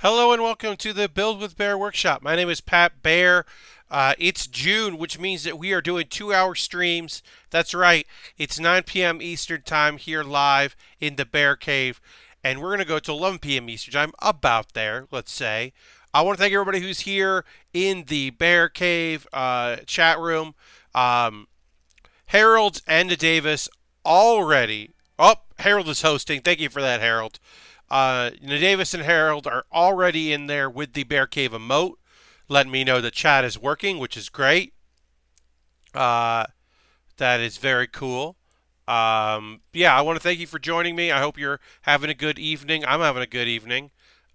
Hello and welcome to the Build with Baer workshop. My name is Pat Baer. It's June, which means that we are doing 2-hour streams. That's right. It's 9 p.m. Eastern Time here live in the Bear Cave, and we're going to go to 11 p.m. Eastern Time, about there, let's say. I want to thank everybody who's here in the Bear Cave chat room. Harold and Davis already. Oh, Harold is hosting. Thank you for that, Harold. Davis and Harold are already in there with the Bear Cave emote, letting me know the chat is working, which is great. That is very cool. Yeah, I want to thank you for joining me. I hope you're having a good evening. I'm having a good evening.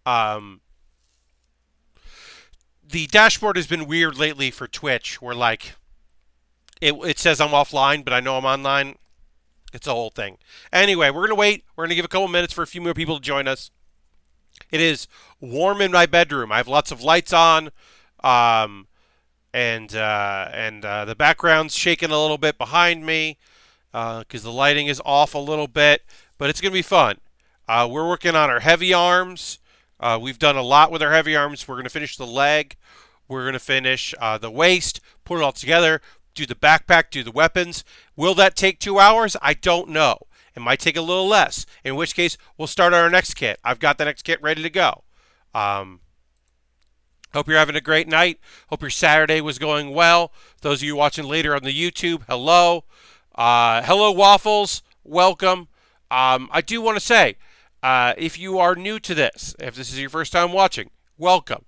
The dashboard has been weird lately for Twitch, where it says I'm offline, but I know I'm online. It's a whole thing. Anyway, we're going to wait. We're going to give a couple minutes for a few more people to join us. It is warm in my bedroom. I have lots of lights on, and the background's shaking a little bit behind me because the lighting is off a little bit, but it's going to be fun. We're working on our heavy arms. We've done a lot with our heavy arms. We're going to finish the leg. We're going to finish the waist, put it all together, do the backpack, do the weapons. Will that take 2 hours? I don't know. It might take a little less, in which case we'll start on our next kit. I've got the next kit ready to go. Hope you're having a great night. Hope your Saturday was going well. Those of you watching later on the YouTube, hello. Hello, Waffles. Welcome. I do want to say, if you are new to this, if this is your first time watching, welcome.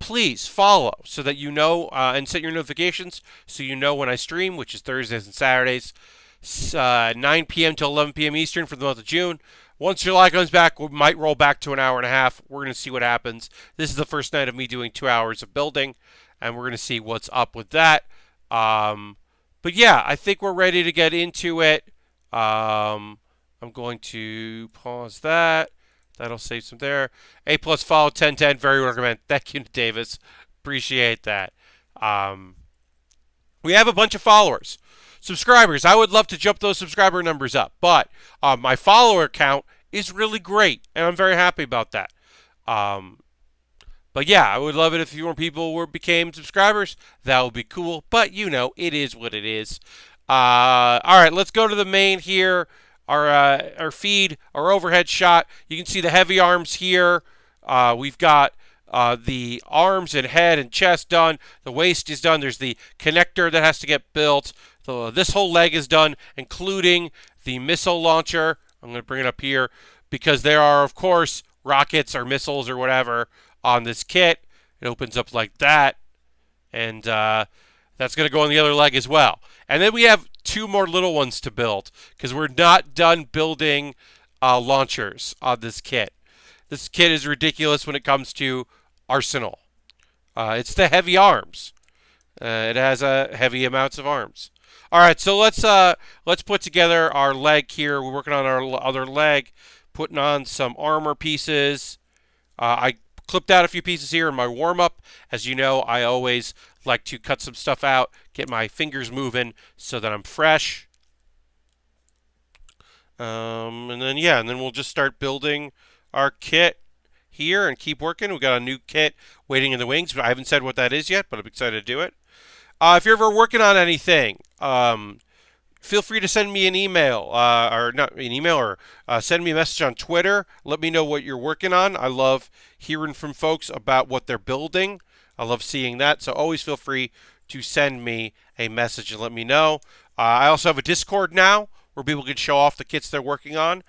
Please follow so that you know and set your notifications so you know when I stream, which is Thursdays and Saturdays, 9 p.m. to 11 p.m. Eastern for the month of June. Once July comes back, we might roll back to an hour and a half. We're going to see what happens. This is the first night of me doing 2 hours of building, and we're going to see what's up with that. But yeah, I think we're ready to get into it. I'm going to pause that. That'll save some there. A+ follow 1010. Very recommend. Thank you, Davis. Appreciate that. We have a bunch of followers. Subscribers. I would love to jump those subscriber numbers up. But my follower count is really great. And I'm very happy about that. But yeah, I would love it if more people became subscribers. That would be cool. But you know, it is what it is. All right, let's go to the main here. Our feed, our overhead shot. You can see the heavy arms here. We've got the arms and head and chest done. The waist is done. There's the connector that has to get built. This whole leg is done, including the missile launcher. I'm going to bring it up here because there are, of course, rockets or missiles or whatever on this kit. It opens up like that, and that's going to go on the other leg as well. And then we have 2 more little ones to build because we're not done building launchers on this kit. This kit is ridiculous when it comes to arsenal. It's the heavy arms. It has heavy amounts of arms. All right, so let's put together our leg here. We're working on our other leg, putting on some armor pieces. I clipped out a few pieces here in my warm-up. As you know, I always like to cut some stuff out, get my fingers moving so that I'm fresh. And then we'll just start building our kit here and keep working. We've got a new kit waiting in the wings. I haven't said what that is yet, but I'm excited to do it. If you're ever working on anything, feel free to send me an email, or not an email, or send me a message on Twitter. Let me know what you're working on. I love hearing from folks about what they're building. I love seeing that, so always feel free to send me a message and let me know. I also have a Discord now where people can show off the kits they're working on.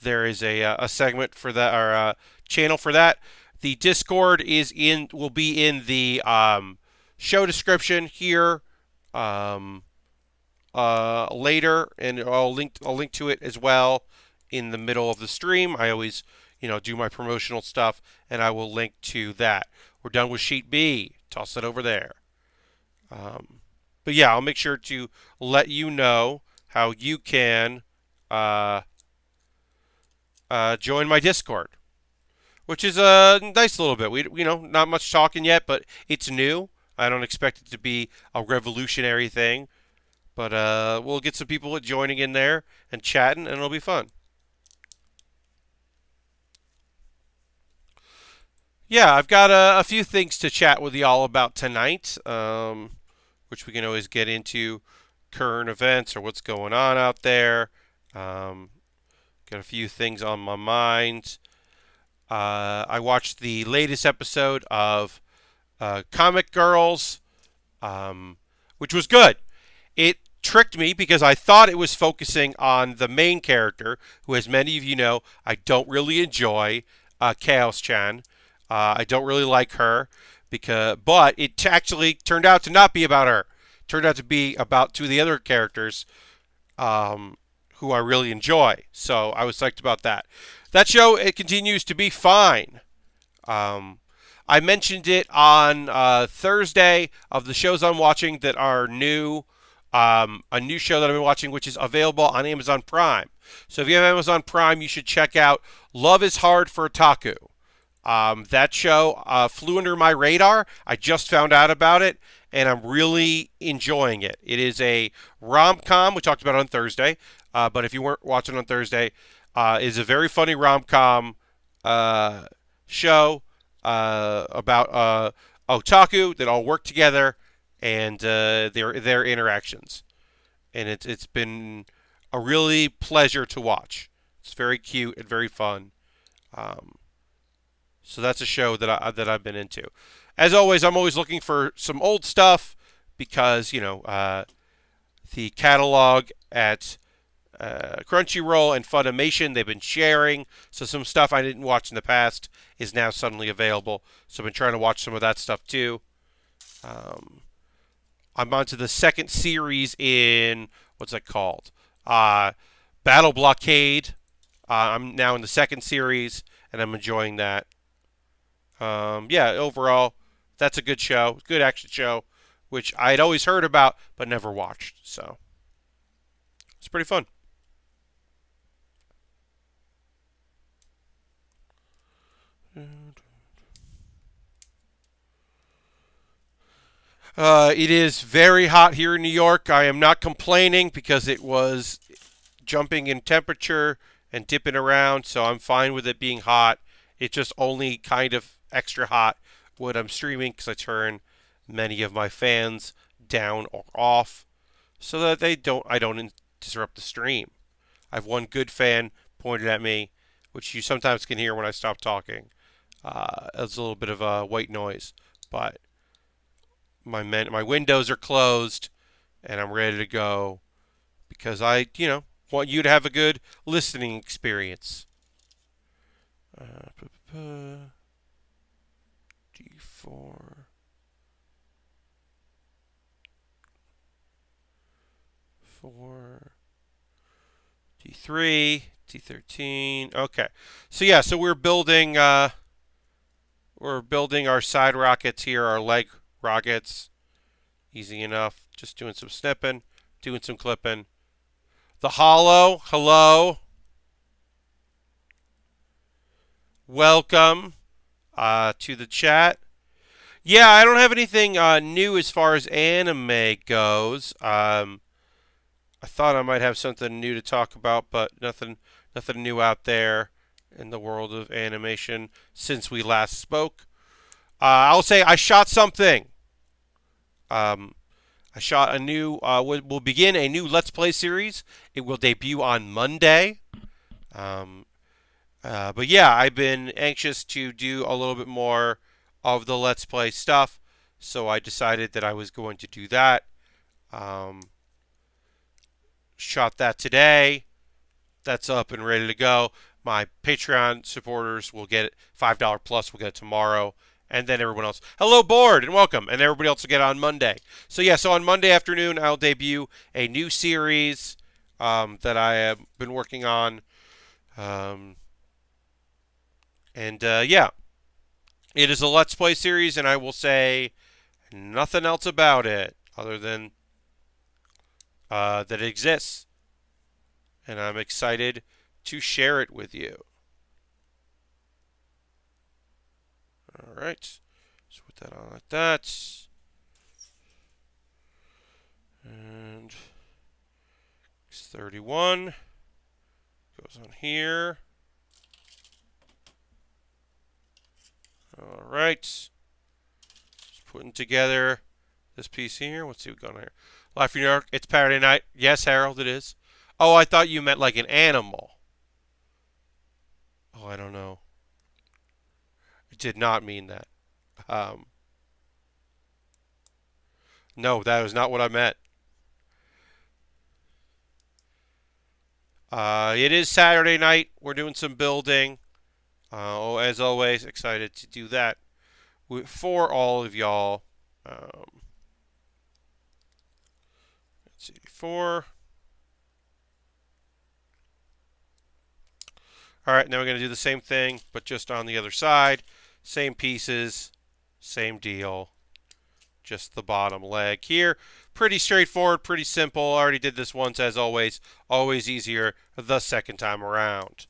There is a segment for that, or a channel for that. The Discord will be in the show description here later, and I'll link to it as well in the middle of the stream. I always do my promotional stuff, and I will link to that. We're done with sheet B. Toss it over there. But yeah, I'll make sure to let you know how you can join my Discord, which is a nice little bit. We not much talking yet, but it's new. I don't expect it to be a revolutionary thing, but we'll get some people joining in there and chatting, and it'll be fun. Yeah, I've got a few things to chat with y'all about tonight, which we can always get into current events or what's going on out there. Um, got a few things on my mind. I watched the latest episode of Comic Girls, um, which was good. It tricked me because I thought it was focusing on the main character, who, as many of you know, I don't really enjoy, Chaos Chan. I don't really like her but it actually turned out to not be about her. It turned out to be about two of the other characters, um, who I really enjoy. So I was psyched about that. That show, it continues to be fine. Um, I mentioned it on Thursday of the shows I'm watching that are new. A new show that I've been watching, which is available on Amazon Prime. So if you have Amazon Prime, you should check out Love is Hard for Otaku. That show flew under my radar. I just found out about it, and I'm really enjoying it. It is a rom-com. We talked about it on Thursday, but if you weren't watching on Thursday, it is a very funny rom-com show about otaku that all work together and their interactions. And it's been a really pleasure to watch. It's very cute and very fun. Um, so that's a show that I've been into. As always, I'm always looking for some old stuff because the catalog at Crunchyroll and Funimation, they've been sharing. So some stuff I didn't watch in the past is now suddenly available. So I've been trying to watch some of that stuff too. Um, I'm on to the second series in, what's that called? Battle Blockade. I'm now in the second series, and I'm enjoying that. Yeah, overall, that's a good show, good action show, which I had always heard about but never watched. So it's pretty fun. It is very hot here in New York. I am not complaining because it was jumping in temperature and dipping around, so I'm fine with it being hot. It's just only kind of extra hot when I'm streaming because I turn many of my fans down or off so that I don't disrupt the stream. I have one good fan pointed at me, which you sometimes can hear when I stop talking. It's a little bit of a white noise, but my windows are closed and I'm ready to go because I want you to have a good listening experience. D4, 4, D3, D13. Okay, so yeah, so we're building our side rockets here, our leg rockets. Easy enough. Just doing some snipping, doing some clipping. The Hollow, hello. Welcome to the chat. Yeah, I don't have anything new as far as anime goes. I thought I might have something new to talk about, but nothing new out there in the world of animation since we last spoke. I'll say I shot something. Um, I shot a new. We'll begin a new Let's Play series. It will debut on Monday. Um, but yeah, I've been anxious to do a little bit more of the Let's Play stuff, so I decided that I was going to do that. Um, Shot that today. That's up and ready to go. My Patreon supporters will get it. $5 plus will get it tomorrow. And then everyone else. Hello, board, and welcome. And everybody else will get it on Monday. So, yeah, so on Monday afternoon, I'll debut a new series that I have been working on. Yeah, it is a Let's Play series, and I will say nothing else about it other than that it exists. And I'm excited to share it with you. All right. Let's put that on like that. And X31 goes on here. All right. Just putting together this piece here. Let's see what's going on here. Live from New York. It's Saturday night. Yes, Harold, it is. Oh, I thought you meant like an animal. Oh, I don't know. I did not mean that. Um, no, that was not what I meant. It is Saturday night. We're doing some building. As always, excited to do that for all of y'all. Let's see, All right, now we're going to do the same thing, but just on the other side. Same pieces, same deal. Just the bottom leg here. Pretty straightforward, pretty simple. Already did this once, as always. Always easier the second time around.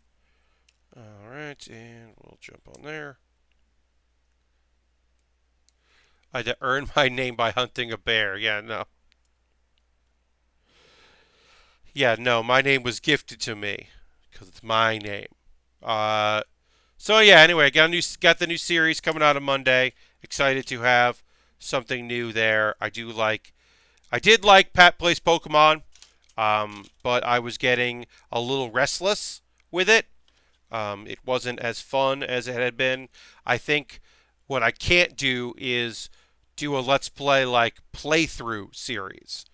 All right, and we'll jump on there. I had to earn my name by hunting a bear. Yeah, no. Yeah, no, my name was gifted to me because it's my name. So yeah, anyway, got the new series coming out on Monday. Excited to have something new there. I did like Pat Plays Pokemon, but I was getting a little restless with it. It wasn't as fun as it had been. I think what I can't do is do a Let's Play like playthrough series.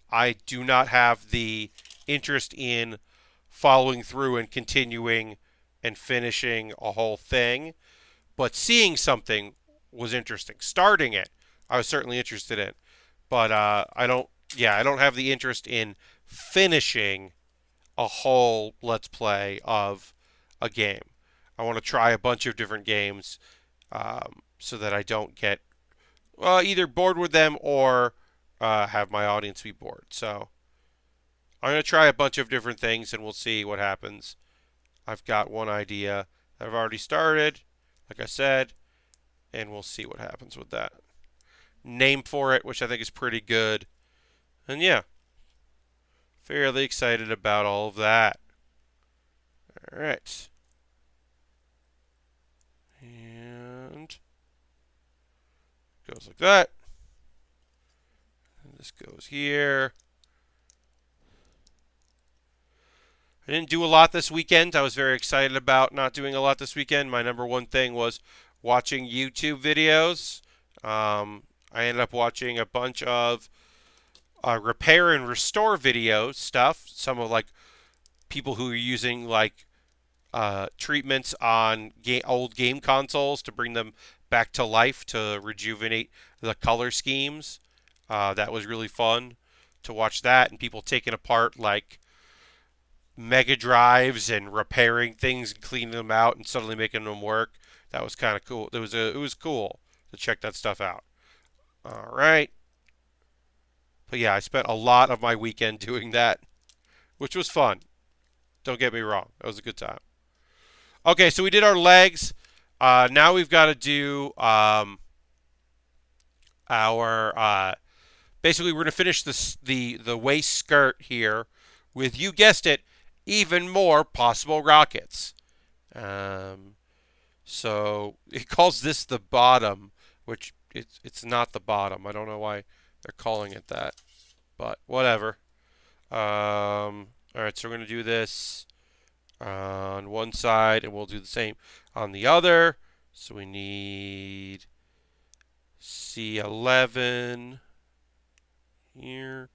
I do not have the interest in following through and continuing and finishing a whole thing. But seeing something was interesting. Starting it, I was certainly interested in. But I don't have the interest in finishing a whole Let's Play of a game. I want to try a bunch of different games so that I don't get either bored with them or have my audience be bored. So I'm going to try a bunch of different things and we'll see what happens. I've got one idea that I've already started, like I said, and we'll see what happens with that. Name for it, which I think is pretty good. And yeah, fairly excited about all of that. All right. And goes like that. And this goes here. I didn't do a lot this weekend. I was very excited about not doing a lot this weekend. My number one thing was watching YouTube videos. I ended up watching a bunch of repair and restore video stuff. Some of like people who are using like treatments on old game consoles to bring them back to life to rejuvenate the color schemes. That was really fun to watch that, and people taking apart like Mega Drives and repairing things and cleaning them out and suddenly making them work. That was kind of cool. It was cool to check that stuff out. All right. But yeah, I spent a lot of my weekend doing that, which was fun. Don't get me wrong. It was a good time. Okay, so we did our legs. Now we've got to do our basically we're going to finish the waist skirt here with, you guessed it, even more possible rockets. So it calls this the bottom, which it's not the bottom. I don't know why they're calling it that, but whatever. All right, so we're going to do this on one side, and we'll do the same on the other. So we need C11 here.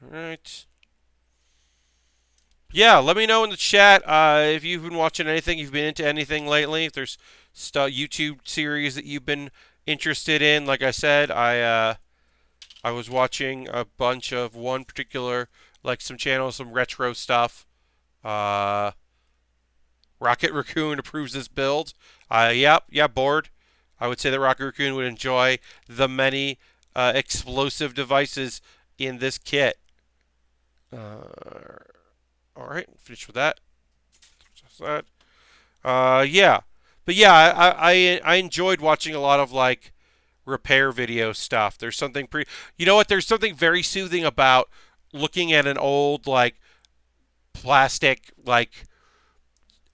All right. Yeah, let me know in the chat if you've been watching anything, you've been into anything lately. If there's YouTube series that you've been interested in. Like I said, I was watching a bunch of one particular, like some channels, some retro stuff. Rocket Raccoon approves this build. Bored. I would say that Rocket Raccoon would enjoy the many explosive devices in this kit. All right, finish with that. Yeah, but yeah, I enjoyed watching a lot of like repair video stuff. There's something you know what? There's something very soothing about looking at an old like plastic like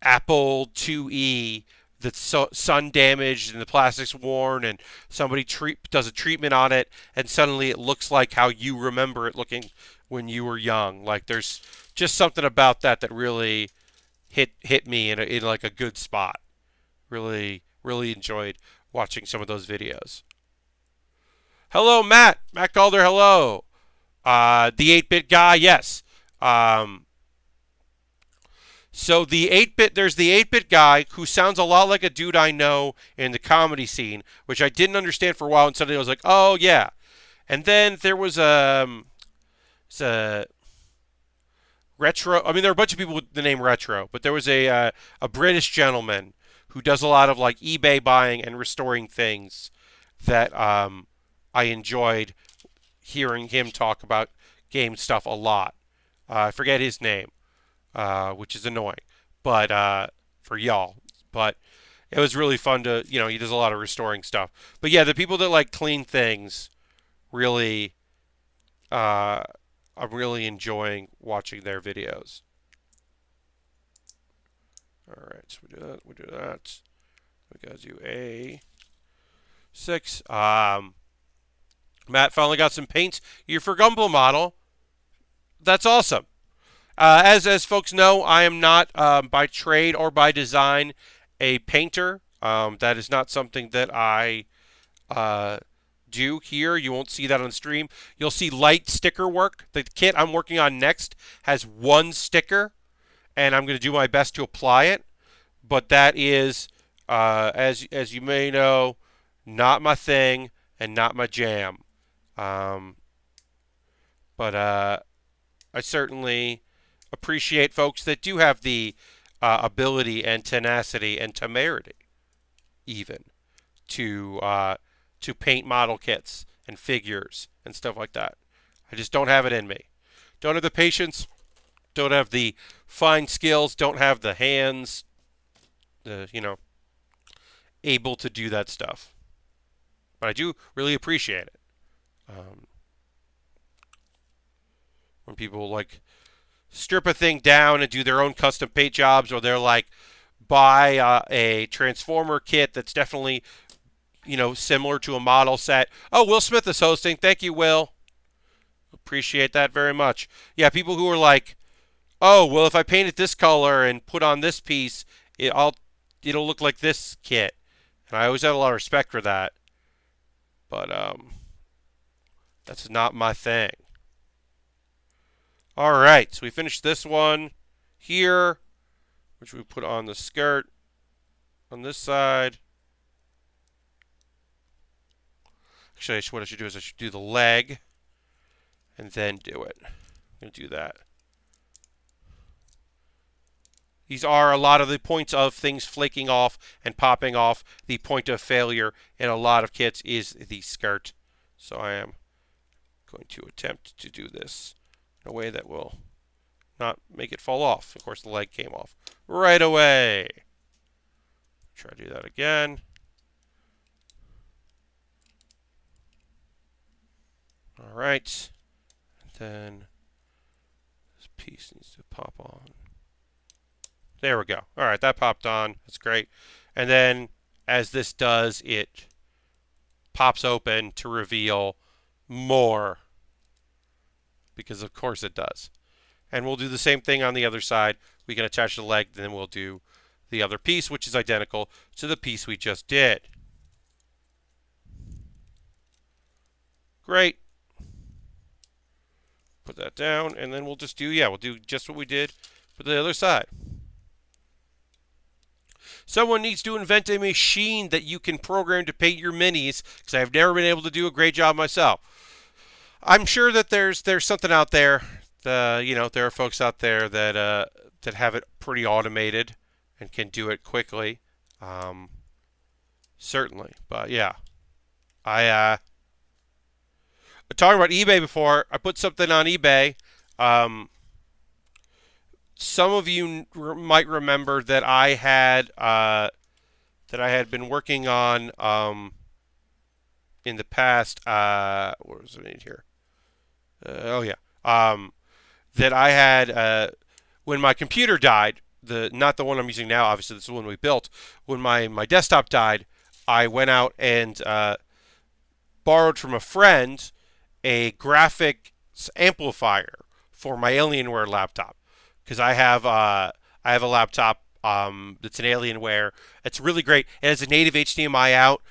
Apple IIe that's sun damaged and the plastic's worn, and somebody does a treatment on it, and suddenly it looks like how you remember it looking when you were young. Like there's just something about that that really hit me in like a good spot. Really enjoyed watching some of those videos. Hello, Matt. Matt Calder. Hello. The 8-bit guy. Yes. So there's the 8-bit guy who sounds a lot like a dude I know in the comedy scene, which I didn't understand for a while, and suddenly I was like, oh yeah. And then there was a Retro. I mean, there are a bunch of people with the name Retro, but there was a British gentleman who does a lot of like eBay buying and restoring things that I enjoyed hearing him talk about game stuff a lot. I forget his name, which is annoying, but for y'all. But it was really fun to, he does a lot of restoring stuff. But yeah, the people that like clean things really, I'm really enjoying watching their videos. All right, so we do that. We gotta do A6. Matt finally got some paints. Your Fergumble model. That's awesome. As folks know, I am not by trade or by design a painter. That is not something that I do here. You won't see that on stream. You'll see light sticker work. The kit I'm working on next has one sticker, and I'm going to do my best to apply it. But that is, as you may know, not my thing and not my jam. But I certainly appreciate folks that do have the ability and tenacity and temerity, even to paint model kits and figures and stuff like that. I just don't have it in me. Don't have the patience. Don't have the fine skills. Don't have the hands. Able to do that stuff. But I do really appreciate it. When people like strip a thing down and do their own custom paint jobs, or they're like buy a transformer kit that's definitely similar to a model set. Oh, Will Smith is hosting. Thank you, Will. Appreciate that very much. Yeah, people who are like, oh, well, if I paint it this color and put on this piece, it'll look like this kit. And I always had a lot of respect for that. But that's not my thing. All right, so we finished this one here, which we put on the skirt on this side. Actually, what I should do is I should do the leg and then do it. I'm going to do that. These are a lot of the points of things flaking off and popping off. The point of failure in a lot of kits is the skirt. So I am going to attempt to do this in a way that will not make it fall off. Of course, the leg came off right away. Try to do that again. All right. And then this piece needs to pop on. There we go. All right, that popped on. That's great. And then as this does, it pops open to reveal more, because of course it does. And we'll do the same thing on the other side. We can attach the leg, then we'll do the other piece, which is identical to the piece we just did. Great. Put that down, and then we'll just we'll do just what we did for the other side. Someone needs to invent a machine that you can program to paint your minis, because I've never been able to do a great job myself. I'm sure that there's something out there. There are folks out there that have it pretty automated and can do it quickly. Certainly, but yeah, I talking about eBay before. I put something on eBay. Some of you might remember that I had been working on in the past. What was it in here? Oh yeah. That I had when my computer died, not the one I'm using now, obviously this is the one we built. When my desktop died, I went out and borrowed from a friend a graphics amplifier for my Alienware laptop because I have a laptop that's an Alienware. It's really great. It has a native HDMI out.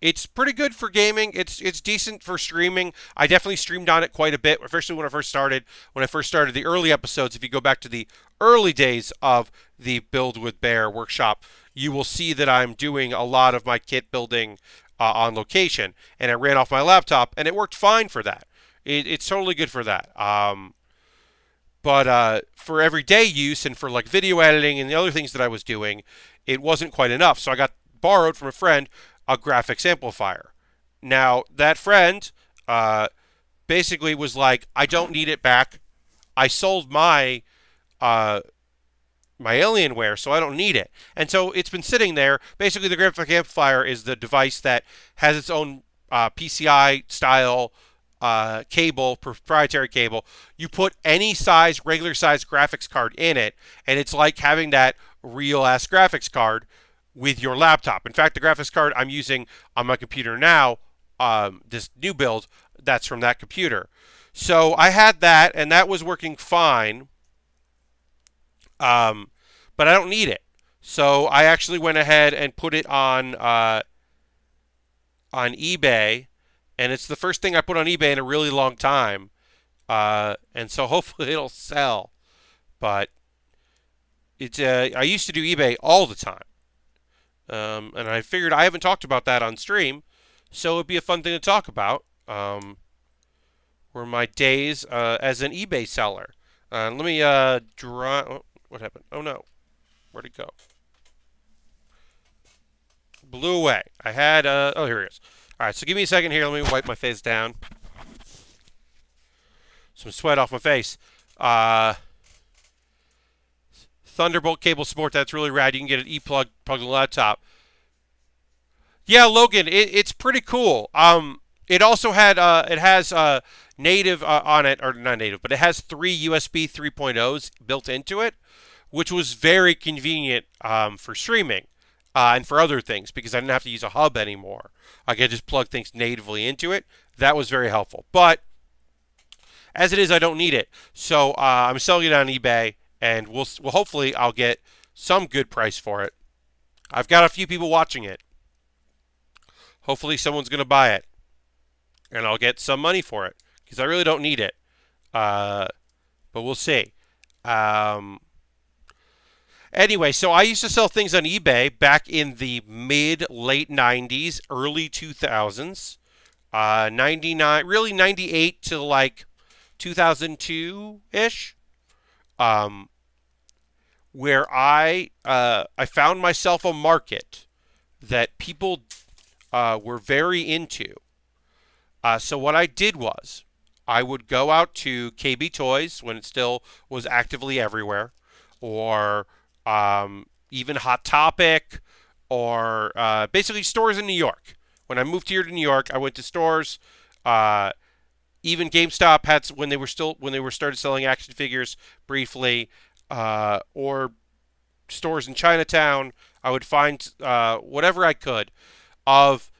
It's pretty good for gaming. It's decent for streaming. I definitely streamed on it quite a bit, especially when I first started. When I first started the early episodes, if you go back to the early days of the Build with Baer workshop, you will see that I'm doing a lot of my kit building on location, and I ran off my laptop, and it worked fine for that. It's totally good for that. But for everyday use and for like video editing and the other things that I was doing, it wasn't quite enough. So I got borrowed from a friend a graphics amplifier. Now that friend basically was like, "I don't need it back. I sold my my Alienware, so I don't need it." And so it's been sitting there. Basically, the graphic amplifier is the device that has its own PCI style cable, proprietary cable. You put any size, regular size graphics card in it, and it's like having that real ass graphics card with your laptop. In fact, the graphics card I'm using on my computer now, this new build, that's from that computer. So I had that, and that was working fine. But I don't need it. So I actually went ahead and put it on eBay, and it's the first thing I put on eBay in a really long time. And so hopefully it'll sell. But it's I used to do eBay all the time. And I figured I haven't talked about that on stream, so it'd be a fun thing to talk about. Were my days as an eBay seller. Let me draw. Oh, what happened? Oh no, where'd it go? Blew away. I had. Oh, here it is. All right, so give me a second here. Let me wipe my face down. Some sweat off my face. Thunderbolt cable support. That's really rad. You can get an e-plug plug in the laptop. Yeah, Logan, it's pretty cool. It also had it has native on it, or not native, but it has 3 USB 3.0s built into it, which was very convenient for streaming and for other things because I didn't have to use a hub anymore. I could just plug things natively into it. That was very helpful. But as it is, I don't need it. So I'm selling it on eBay, and we'll hopefully I'll get some good price for it. I've got a few people watching it. Hopefully someone's going to buy it, and I'll get some money for it because I really don't need it. But we'll see. Anyway, so I used to sell things on eBay back in the late 90s, early 2000s. 99, really 98 to like 2002-ish. Where I found myself a market that people were very into. So what I did was I would go out to KB Toys when it still was actively everywhere, or even Hot Topic, or basically stores in New York. When I moved here to New York, I went to stores. Even GameStop had when they were started selling action figures briefly, or stores in Chinatown. I would find whatever I could of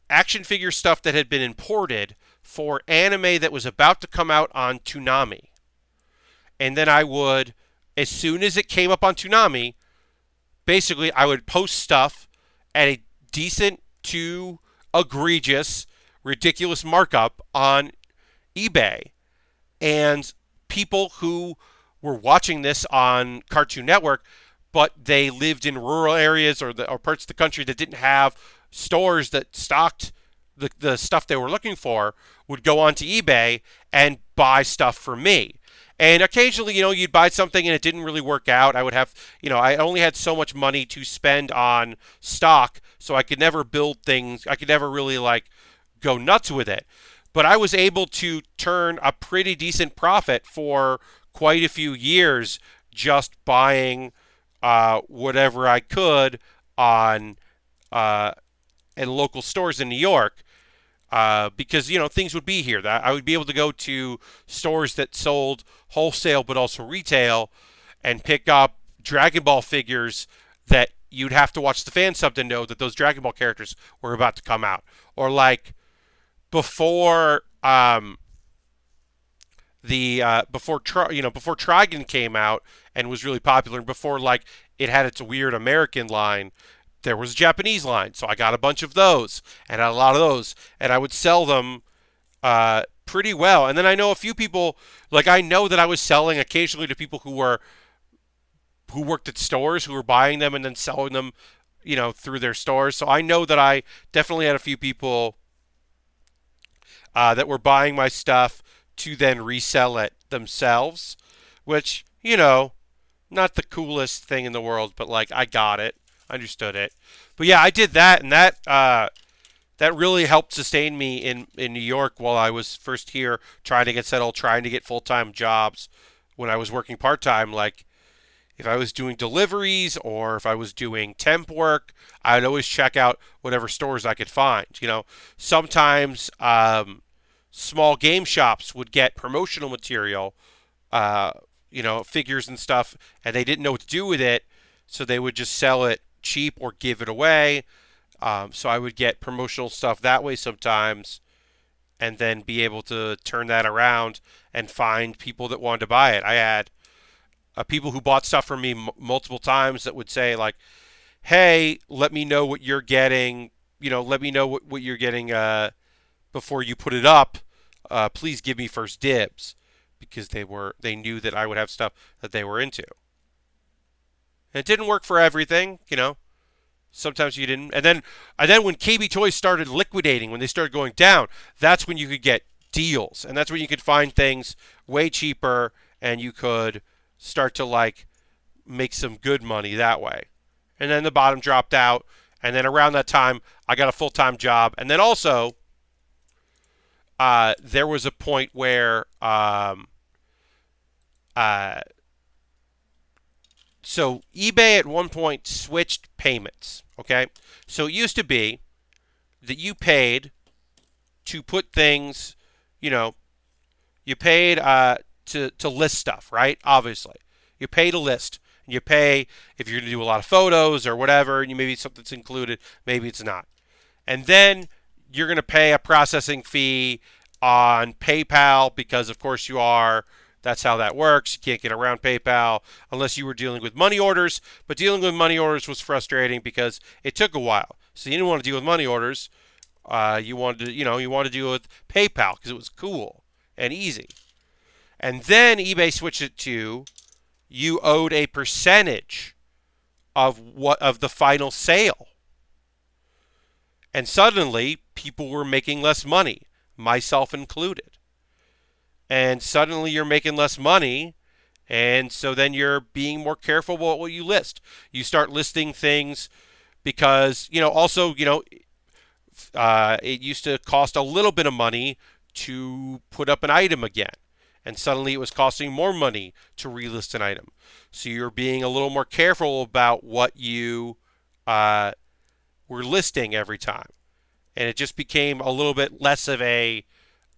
action figure stuff that had been imported for anime that was about to come out on Toonami. And then I would, as soon as it came up on Toonami, basically I would post stuff at a decent to egregious, ridiculous markup on eBay. And people who were watching this on Cartoon Network, but they lived in rural areas or parts of the country that didn't have stores that stocked the stuff they were looking for, would go onto eBay and buy stuff from me. And occasionally, you'd buy something and it didn't really work out. I would have, I only had so much money to spend on stock, so I could never build things. I could never really go nuts with it. But I was able to turn a pretty decent profit for quite a few years just buying whatever I could on in local stores in New York. because things would be here. That I would be able to go to stores that sold wholesale but also retail, and pick up Dragon Ball figures that you'd have to watch the fan sub to know that those Dragon Ball characters were about to come out, or like before before Trigon came out and was really popular, and before like it had its weird American line, there was a Japanese line. So I got a bunch of those and a lot of those, and I would sell them pretty well. And then I know a few people, like I know that I was selling occasionally to people who worked at stores who were buying them and then selling them, through their stores. So I know that I definitely had a few people that were buying my stuff to then resell it themselves, which, not the coolest thing in the world, but like I got it, understood it. But yeah, I did that, and that really helped sustain me in New York while I was first here, trying to get settled, trying to get full-time jobs when I was working part-time. Like if I was doing deliveries or if I was doing temp work, I'd always check out whatever stores I could find. Sometimes small game shops would get promotional material, figures and stuff, and they didn't know what to do with it, so they would just sell it cheap or give it away. So I would get promotional stuff that way sometimes, and then be able to turn that around and find people that wanted to buy it. I had people who bought stuff from me multiple times that would say like, "Hey, let me know what you're getting. Let me know what you're getting before you put it up. Please give me first dibs," because they knew that I would have stuff that they were into. And it didn't work for everything. Sometimes you didn't. And then when KB Toys started liquidating, when they started going down, that's when you could get deals, and that's when you could find things way cheaper, and you could start to like make some good money that way. And then the bottom dropped out, and then around that time I got a full-time job, and then also there was a point where so eBay at one point switched payments. Okay, so it used to be that you paid to put things, you paid to list stuff, right? Obviously, you pay to list. You pay if you're going to do a lot of photos or whatever, and maybe something's included, maybe it's not. And then you're going to pay a processing fee on PayPal because, of course, you are. That's how that works. You can't get around PayPal unless you were dealing with money orders. But dealing with money orders was frustrating because it took a while. So you didn't want to deal with money orders. You wanted to deal with PayPal because it was cool and easy. And then eBay switched it to you owed a percentage of the final sale. And suddenly people were making less money, myself included. And suddenly you're making less money, and so then you're being more careful about what you list. You start listing things because, it used to cost a little bit of money to put up an item again. And suddenly it was costing more money to relist an item. So you're being a little more careful about what you were listing every time. And it just became a little bit less of a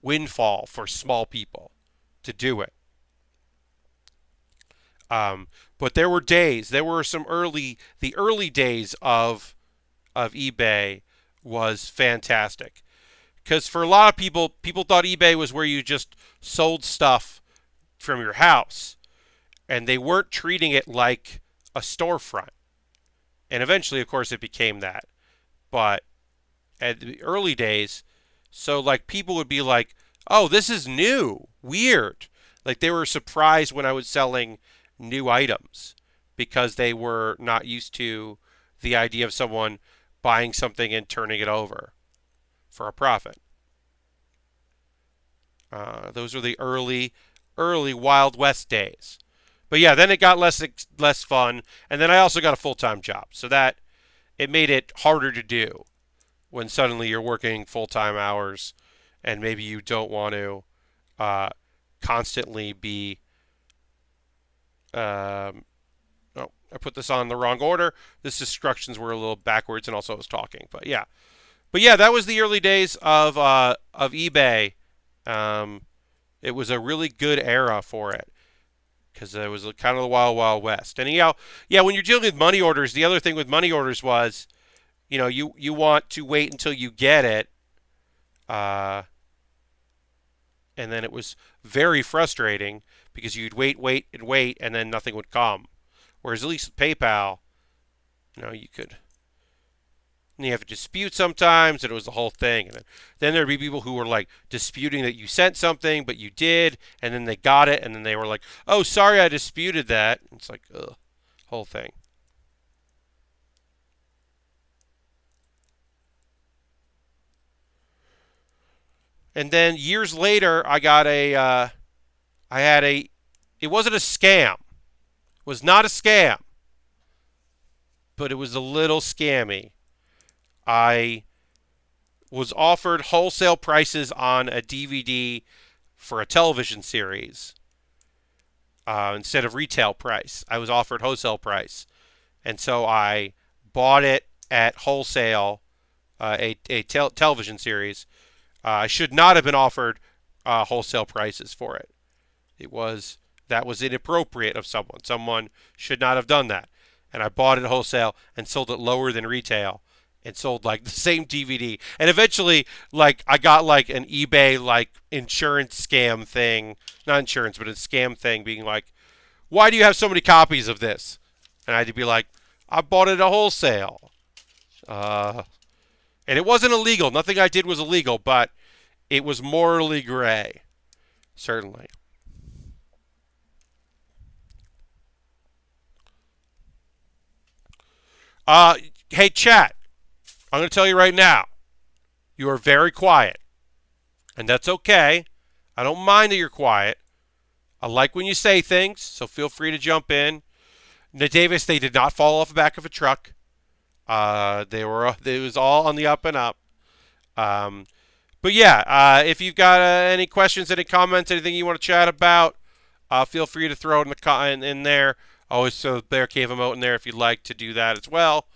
windfall for small people to do it. But there were the early days of eBay was fantastic. Because for a lot of people thought eBay was where you just sold stuff from your house, and they weren't treating it like a storefront. And eventually, of course, it became that. But at the early days, so like people would be like, "Oh, this is new, weird." Like they were surprised when I was selling new items because they were not used to the idea of someone buying something and turning it over for a profit. Those were the early Wild West days. But yeah, then it got less fun, and then I also got a full-time job, so that it made it harder to do when suddenly you're working full-time hours, and maybe you don't want to constantly be. Oh, I put this on the wrong order. This instructions were a little backwards, and also I was talking, but yeah. But yeah, that was the early days of eBay. Um, it was a really good era for it because it was kind of the wild, wild west. And yeah, when you're dealing with money orders, the other thing with money orders was, you want to wait until you get it, uh, and then it was very frustrating because you'd wait, wait, and wait, and then nothing would come. Whereas at least with PayPal, you could. And you have to dispute sometimes, and it was the whole thing. And then there'd be people who were like disputing that you sent something, but you did, and then they got it, and then they were like, "Oh, sorry, I disputed that." It's like, ugh, whole thing. And then years later, I had a, it wasn't a scam. It was not a scam, but it was a little scammy. I was offered wholesale prices on a DVD for a television series instead of retail price. I was offered wholesale price, and so I bought it at wholesale, a television series. I should not have been offered wholesale prices for it. That was inappropriate of someone. Someone should not have done that. And I bought it wholesale and sold it lower than retail and sold like the same DVD. And eventually, like, I got like an eBay like insurance scam thing, not insurance, but a scam thing, being like, "Why do you have so many copies of this?" And I had to be like, "I bought it at wholesale." And it wasn't illegal. Nothing I did was illegal, but it was morally gray, certainly. Hey, chat. I'm going to tell you right now. You are very quiet, and that's okay. I don't mind that you're quiet. I like when you say things, so feel free to jump in. Now, Davis, they did not fall off the back of a truck. It was all on the up and up. Um, but yeah, if you've got any questions, any comments, anything you want to chat about, feel free to throw it in there. Always throw the Bear Cave emote in there if you'd like to do that as well,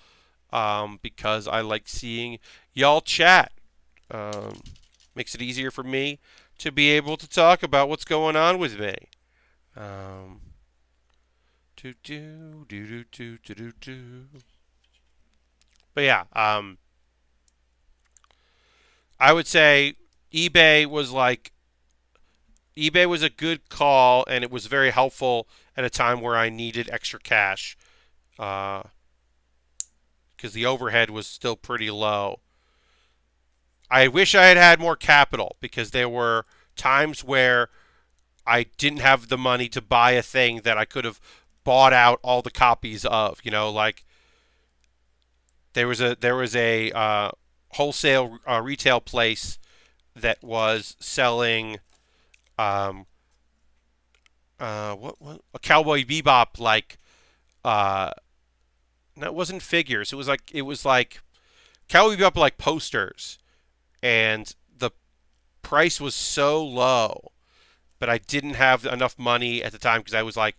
because I like seeing y'all chat. Um, Makes it easier for me to be able to talk about what's going on with me. Um, do do do do do do do do. But yeah, I would say eBay was like eBay was a good call, and it was very helpful at a time where I needed extra cash, because the overhead was still pretty low. I wish I had had more capital because there were times where I didn't have the money to buy a thing that I could have bought out all the copies of. Like there was a wholesale retail place that was selling what a Cowboy Bebop like no, it wasn't figures. It was like Cowboy Bebop like posters, and the price was so low, but I didn't have enough money at the time because I was like,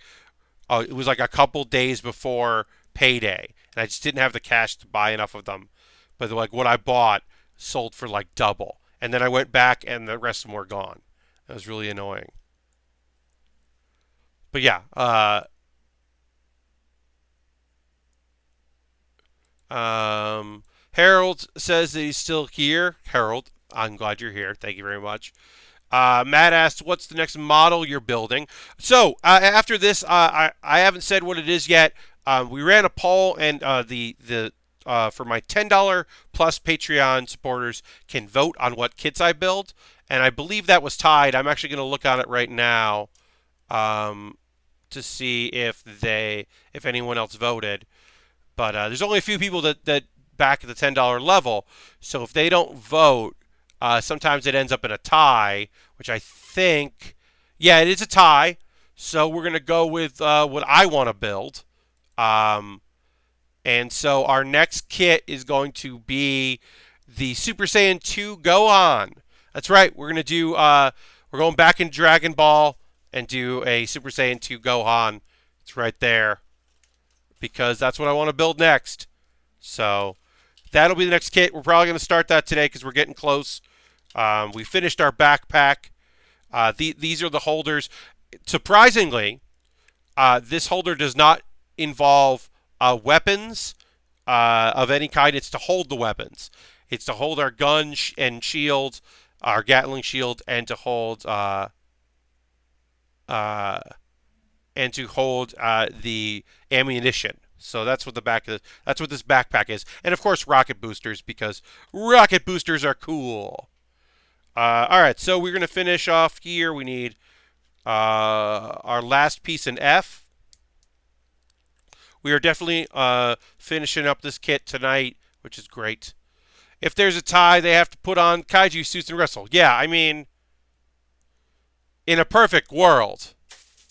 oh, it was like a couple days before payday, and I just didn't have the cash to buy enough of them. But like what I bought sold for like double, and then I went back and the rest of them were gone. That was really annoying. But yeah, Harold says that he's still here. Harold, I'm glad you're here. Thank you very much. Matt asked, "What's the next model you're building?" So after this, I haven't said what it is yet. We ran a poll, and the for my $10 plus Patreon supporters can vote on what kits I build, and I believe that was tied. I'm actually going to look on it right now to see if anyone else voted. But there's only a few people that back at the $10 level. So if they don't vote, sometimes it ends up in a tie, which I think, yeah, it is a tie. So we're going to go with what I want to build. And so our next kit is going to be the Super Saiyan 2 Gohan. That's right. We're going back in Dragon Ball and do a Super Saiyan 2 Gohan. It's right there, because that's what I want to build next. So That'll be the next kit. We're probably going to start that today because we're getting close. We finished our backpack. These are the holders. Surprisingly, this holder does not involve weapons of any kind. It's to hold the weapons. It's to hold our gun and shield, our Gatling shield, and to hold the ammunition. So that's what that's what this backpack is, and of course rocket boosters because rocket boosters are cool. All right, so we're gonna finish off here. We need our last piece in F. We are definitely finishing up this kit tonight, which is great. If there's a tie, they have to put on kaiju suits and wrestle. Yeah, I mean, in a perfect world,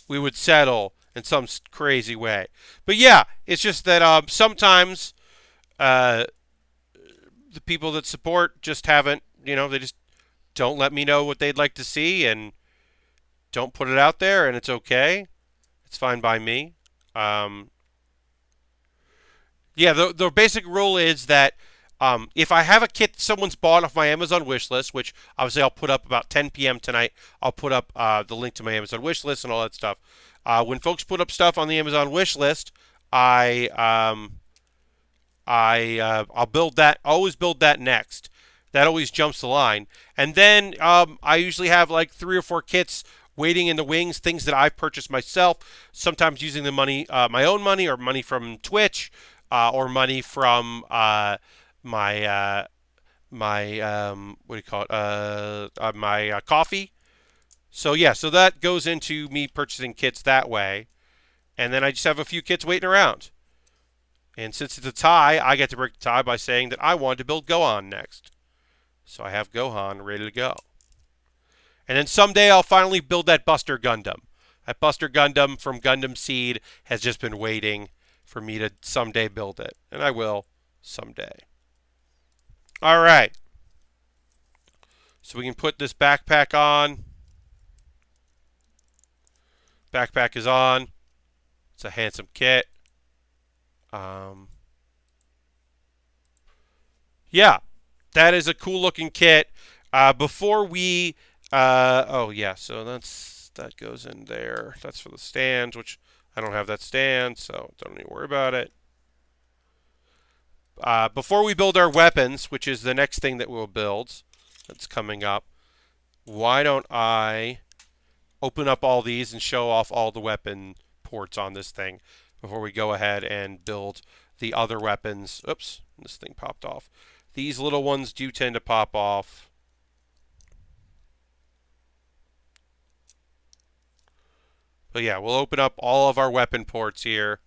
we would settle in some crazy way. But yeah, it's just that sometimes the people that support just haven't, they just don't let me know what they'd like to see and don't put it out there, and it's okay. It's fine by me. Yeah, the basic rule is that if I have a kit someone's bought off my Amazon wish list, which obviously I'll put up about 10 p.m. tonight, I'll put up the link to my Amazon wish list and all that stuff. When folks put up stuff on the Amazon wish list, I'll build that. Always build that next. That always jumps the line. And then I usually have like 3 or 4 kits waiting in the wings, things that I've purchased myself. Sometimes using the money, my own money, or money from Twitch, or money from my what do you call it? My coffee. So yeah, so that goes into me purchasing kits that way, and then I just have a few kits waiting around. And since it's a tie, I get to break the tie by saying that I wanted to build Gohan next. So I have Gohan ready to go. And then someday I'll finally build that Buster Gundam. That Buster Gundam from Gundam Seed has just been waiting for me to someday build it. And I will someday. All right. So we can put this backpack on. Backpack is on. It's a handsome kit. Yeah, that is a cool looking kit. Before we, oh yeah, so that goes in there. That's for the stands, which I don't have that stand, so don't need to worry about it. Before we build our weapons, which is the next thing that we'll build, that's coming up, why don't I open up all these and show off all the weapon ports on this thing before we go ahead and build the other weapons. Oops, this thing popped off. These little ones do tend to pop off. But yeah, we'll open up all of our weapon ports here.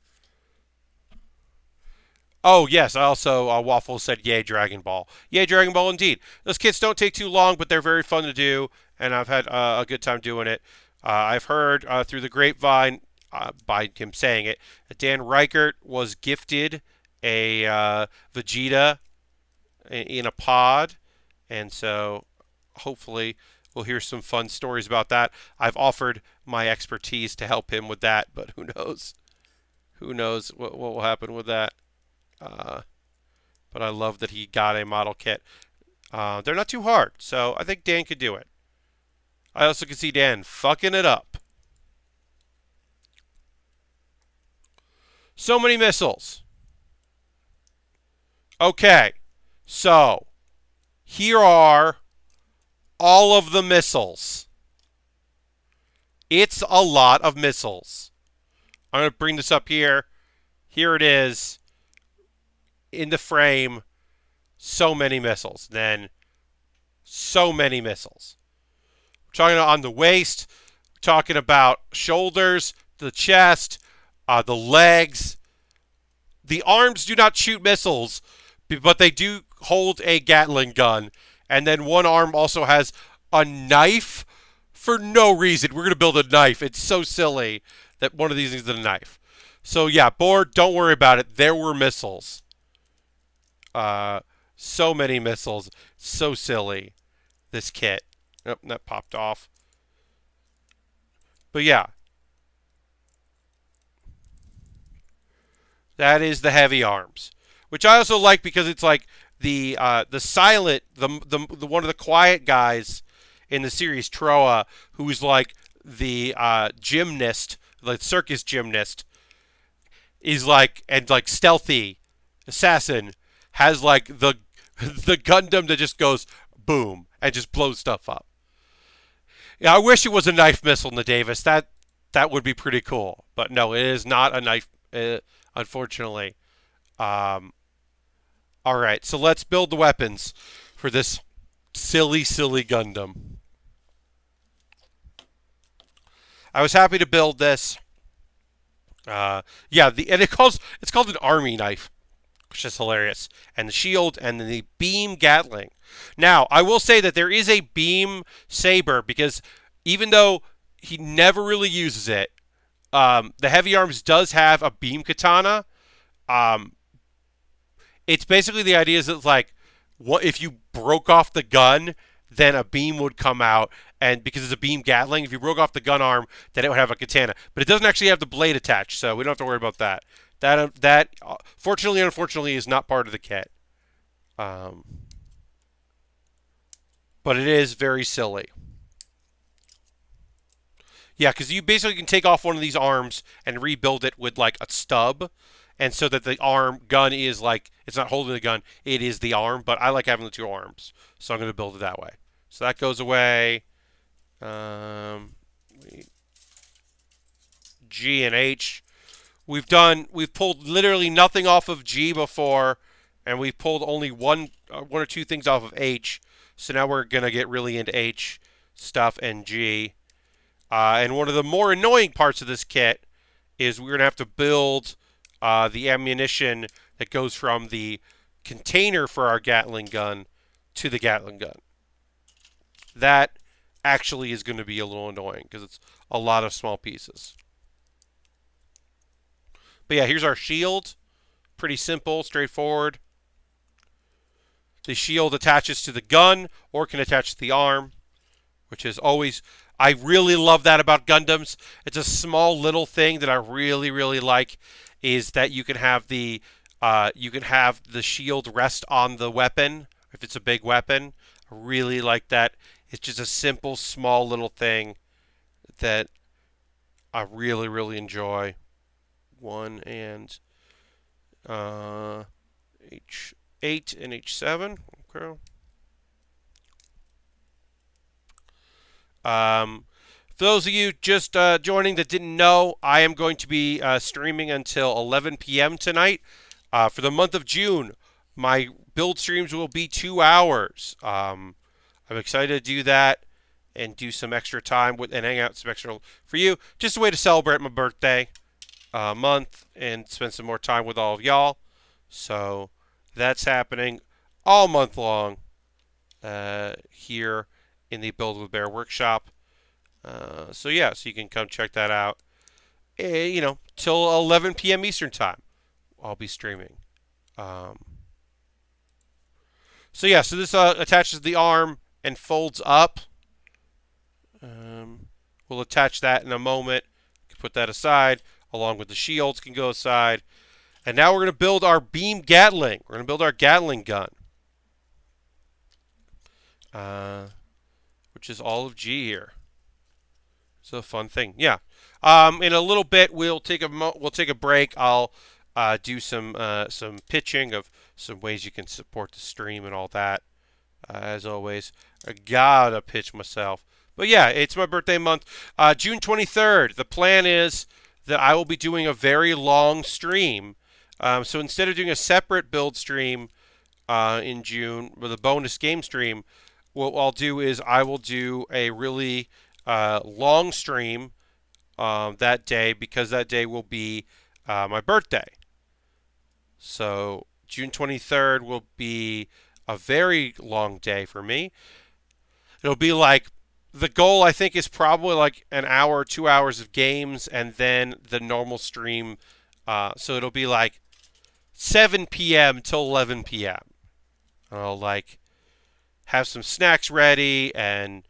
Oh, yes, also Waffle said, yay, Dragon Ball. Yay, Dragon Ball, indeed. Those kits don't take too long, but they're very fun to do, and I've had a good time doing it. I've heard through the grapevine, by him saying it, that Dan Reichert was gifted a Vegeta in a pod, and so hopefully we'll hear some fun stories about that. I've offered my expertise to help him with that, but who knows? Who knows what will happen with that? But I love that he got a model kit. They're not too hard, so I think Dan could do it. I also can see Dan fucking it up. So many missiles. Okay, so here are all of the missiles. It's a lot of missiles. I'm going to bring this up here. Here it is. In the frame, so many missiles. Then, so many missiles. We're talking on the waist. We're talking about shoulders, the chest, the legs. The arms do not shoot missiles, but they do hold a Gatling gun. And then one arm also has a knife for no reason. We're going to build a knife. It's so silly that one of these things is a knife. So yeah, board, don't worry about it. There were missiles. So many missiles. So silly. This kit. Oh, that popped off. But yeah. That is the Heavyarms. which I also like because it's like the silent the one of the quiet guys in the series, Troa, who's like the gymnast, like circus gymnast, is like and like stealthy assassin has like the Gundam that just goes boom and just blows stuff up. Yeah, I wish it was a knife missile, Nadavis. That would be pretty cool. But no, it is not a knife, unfortunately. Um, all right, so let's build the weapons for this silly, silly Gundam. I was happy to build this. Yeah, and it's called an army knife, which is hilarious. And the shield and the beam Gatling. Now, I will say that there is a beam saber because even though he never really uses it, the Heavy Arms does have a beam katana. Um, it's basically the idea is that like, what if you broke off the gun, then a beam would come out, and because it's a beam Gatling, if you broke off the gun arm, then it would have a katana. But it doesn't actually have the blade attached, so we don't have to worry about that. That fortunately, unfortunately, is not part of the kit. Um, but it is very silly. Yeah, because you basically can take off one of these arms and rebuild it with like a stub, and so that the arm gun is like it's not holding the gun, it is the arm. But I like having the two arms, so I'm going to build it that way. So that goes away. Um, G and H. We've pulled literally nothing off of G before, and we've pulled only one or two things off of H. So now we're gonna get really into H stuff and G. And one of the more annoying parts of this kit is we're gonna have to build the ammunition that goes from the container for our Gatling gun to the Gatling gun. That actually is going to be a little annoying because it's a lot of small pieces. But yeah, here's our shield. Pretty simple, straightforward. The shield attaches to the gun or can attach to the arm, which is always... I really love that about Gundams. It's a small little thing that I really, really like is that you can have the shield rest on the weapon if it's a big weapon. I really like that. It's just a simple, small little thing that I really, really enjoy. 1 and H8 and H7. Okay. For those of you just joining that didn't know, I am going to be streaming until 11 p.m. tonight. For the month of June, my build streams will be 2 hours. I'm excited to do that and do some extra time and hang out some extra for you. Just a way to celebrate my birthday month and spend some more time with all of y'all. So that's happening all month long here in the Build with Baer workshop. So yeah, so you can come check that out. Till 11 p.m. Eastern time, I'll be streaming. So yeah, so this attaches the arm and folds up. We'll attach that in a moment. Put that aside, along with the shields can go aside. And now we're going to build our beam Gatling. We're going to build our Gatling gun. Which is all of G here. It's a fun thing. Yeah. In a little bit, we'll take a break. I'll do some pitching of some ways you can support the stream and all that. As always, I gotta pitch myself. But yeah, it's my birthday month, June 23rd. The plan is that I will be doing a very long stream. So instead of doing a separate build stream in June with a bonus game stream, what I'll do is I will do a really long stream that day because that day will be my birthday. So June 23rd will be a very long day for me. It'll be like the goal, I think, is probably like an hour or 2 hours of games and then the normal stream. So it'll be like 7 p.m. till 11 p.m. I'll like have some snacks ready and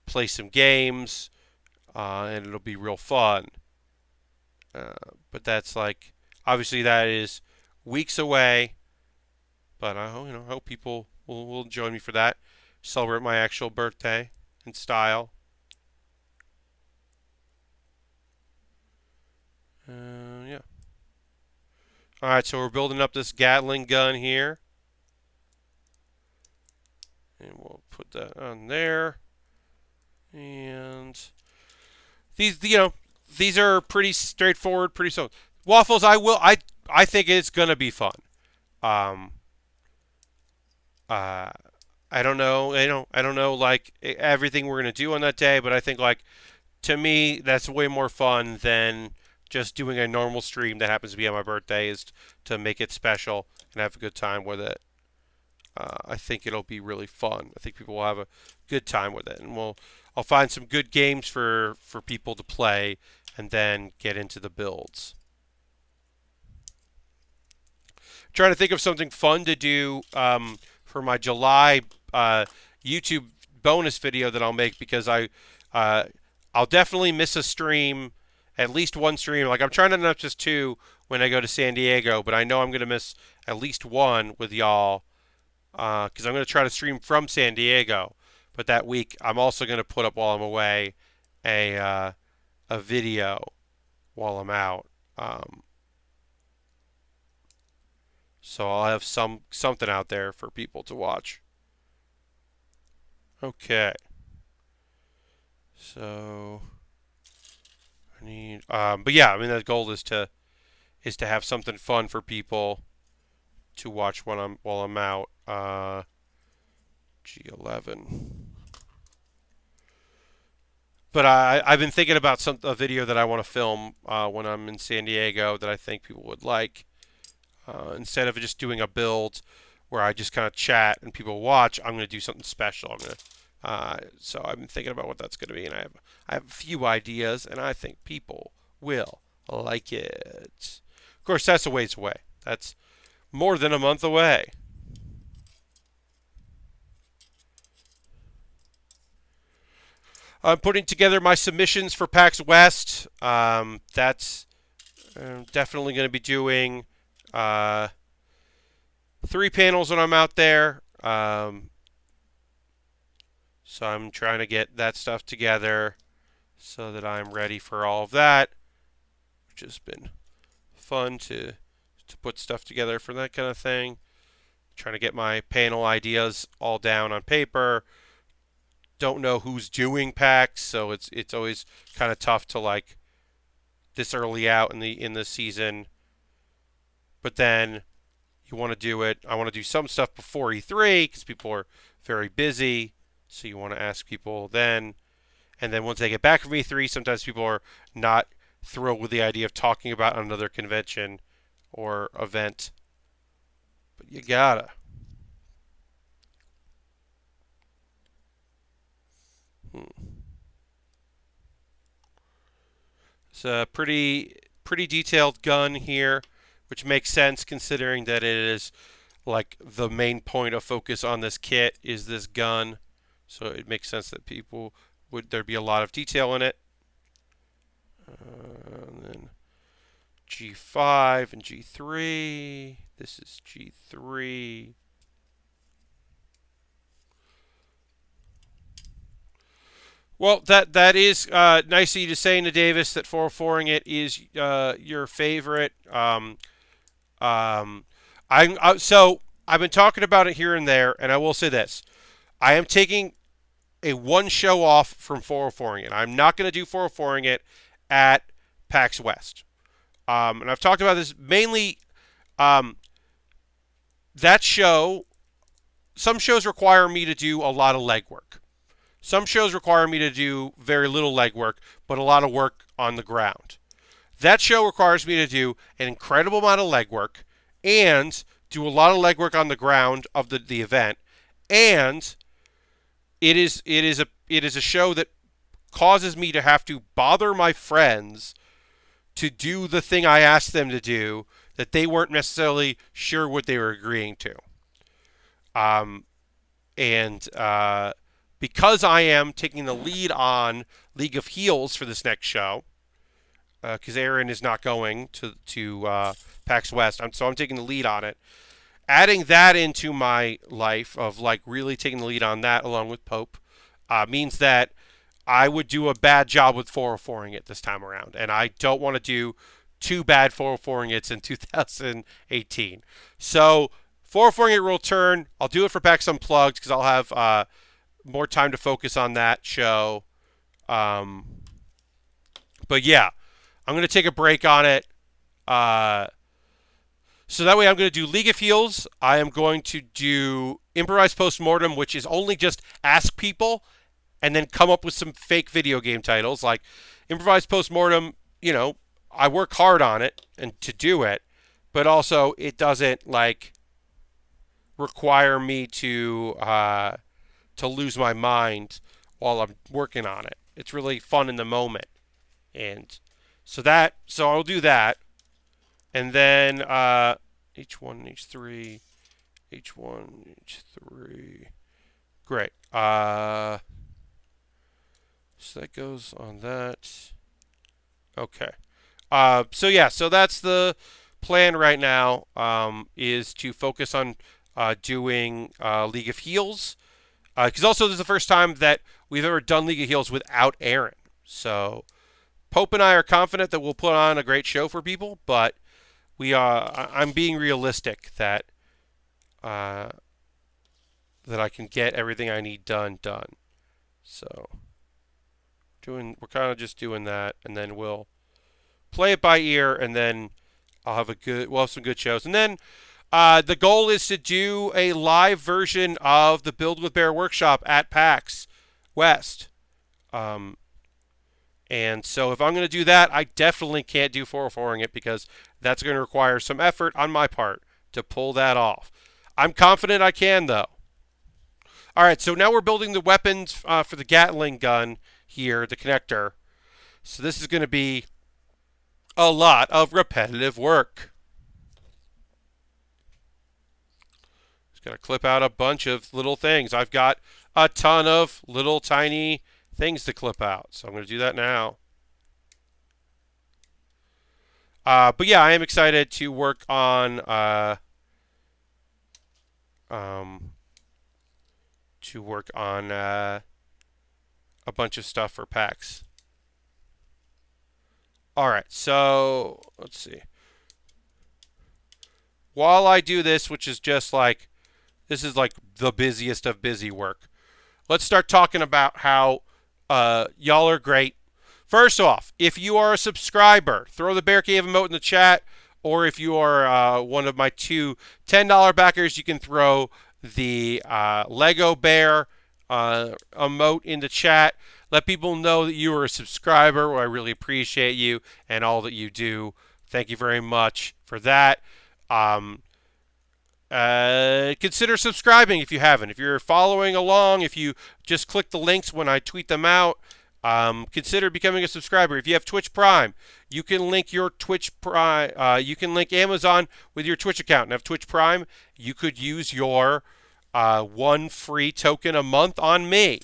play some games, and it'll be real fun. But that's like, obviously that is weeks away. But I hope people will join me for that. Celebrate my actual birthday in style. Yeah. All right, so we're building up this Gatling gun here. And we'll put that on there. And these are pretty straightforward, pretty simple. Waffles, I think it's gonna be fun. Um, uh, I don't know, I don't know like everything we're gonna do on that day, but I think like to me that's way more fun than just doing a normal stream that happens to be on my birthday. Is to make it special and have a good time with it. I think it'll be really fun. I think people will have a good time with it, and I'll find some good games for people to play, and then get into the builds. Trying to think of something fun to do for my July YouTube bonus video that I'll make, because I'll definitely miss a stream, at least one stream. Like I'm trying to not just two when I go to San Diego, but I know I'm going to miss at least one with y'all because I'm going to try to stream from San Diego. But that week, I'm also going to put up while I'm away a video while I'm out. So I'll have something out there for people to watch. Okay. So I need, but yeah, I mean the goal is to have something fun for people to watch while I'm out. G11. But I've been thinking about a video that I want to film when I'm in San Diego that I think people would like. Instead of just doing a build where I just kind of chat and people watch, I'm going to do something special. So I've been thinking about what that's going to be, and I have a few ideas, and I think people will like it. Of course, that's a ways away. That's more than a month away. I'm putting together my submissions for PAX West. That's definitely going to be doing 3 panels when I'm out there. So I'm trying to get that stuff together so that I'm ready for all of that, which has been fun to put stuff together for that kind of thing. Trying to get my panel ideas all down on paper. Don't know who's doing PAX, so it's always kind of tough to like this early out in the season. But then you want to do it. I want to do some stuff before E3 because people are very busy. So you want to ask people then. And then once they get back from E3, sometimes people are not thrilled with the idea of talking about another convention or event. But you gotta. It's a pretty detailed gun here, which makes sense considering that it is like the main point of focus on this kit is this gun. So it makes sense that people there'd be a lot of detail in it. And then G5 and G3. This is G3. Well, that is nice of you to say, Nina Davis, that 404ing it is your favorite. So I've been talking about it here and there, and I will say this: I am taking a one show off from 404ing it. I'm not going to do 404ing it at PAX West. And I've talked about this mainly. That show, some shows require me to do a lot of legwork. Some shows require me to do very little legwork, but a lot of work on the ground. That show requires me to do an incredible amount of legwork and do a lot of legwork on the ground of the event. And it is a show that causes me to have to bother my friends to do the thing I asked them to do that they weren't necessarily sure what they were agreeing to. Because I am taking the lead on League of Heels for this next show, because Aaron is not going to PAX West, so I'm taking the lead on it. adding that into my life of like really taking the lead on that along with Pope means that I would do a bad job with 404ing it this time around, and I don't want to do two bad 404ing it's in 2018. So 404ing it will return. I'll do it for PAX Unplugged because I'll have more time to focus on that show. But yeah, I'm going to take a break on it. So that way I'm going to do League of Heels. I am going to do Improvised Postmortem, which is only just ask people and then come up with some fake video game titles. Like Improvised Postmortem, you know, I work hard on it and to do it, but also it doesn't like require me to lose my mind while I'm working on it. It's really fun in the moment. And so I'll do that. And then H1, H3, H1, H3. Great. So that goes on that. Okay. So that's the plan right now, is to focus on doing League of Heels. Because also this is the first time that we've ever done League of Heels without Aaron. So Pope and I are confident that we'll put on a great show for people, but I'm being realistic that I can get everything I need done. So we're kind of just doing that, and then we'll play it by ear, and then we'll have some good shows. And then the goal is to do a live version of the Build with Baer workshop at PAX West. And so if I'm going to do that, I definitely can't do 404ing it because that's going to require some effort on my part to pull that off. I'm confident I can, though. All right, so now we're building the weapons for the Gatling gun here, the connector. So this is going to be a lot of repetitive work. Just got to clip out a bunch of little things. I've got a ton of little tiny things to clip out, so I'm going to do that now. But yeah, I am excited to work on a bunch of stuff for PAX. All right, so let's see. While I do this, which is just like this is like the busiest of busy work, let's start talking about how y'all are great. First off, if you are a subscriber, throw the Bear Cave emote in the chat, or if you are one of my two $10 backers, you can throw the Lego Bear emote in the chat. Let people know that you are a subscriber. I really appreciate you and all that you do. Thank you very much for that. Consider subscribing if you haven't. If you're following along, if you just click the links when I tweet them out, consider becoming a subscriber. If you have Twitch Prime, you can link your Twitch Prime. You can link Amazon with your Twitch account and have Twitch Prime. You could use your one free token a month on me.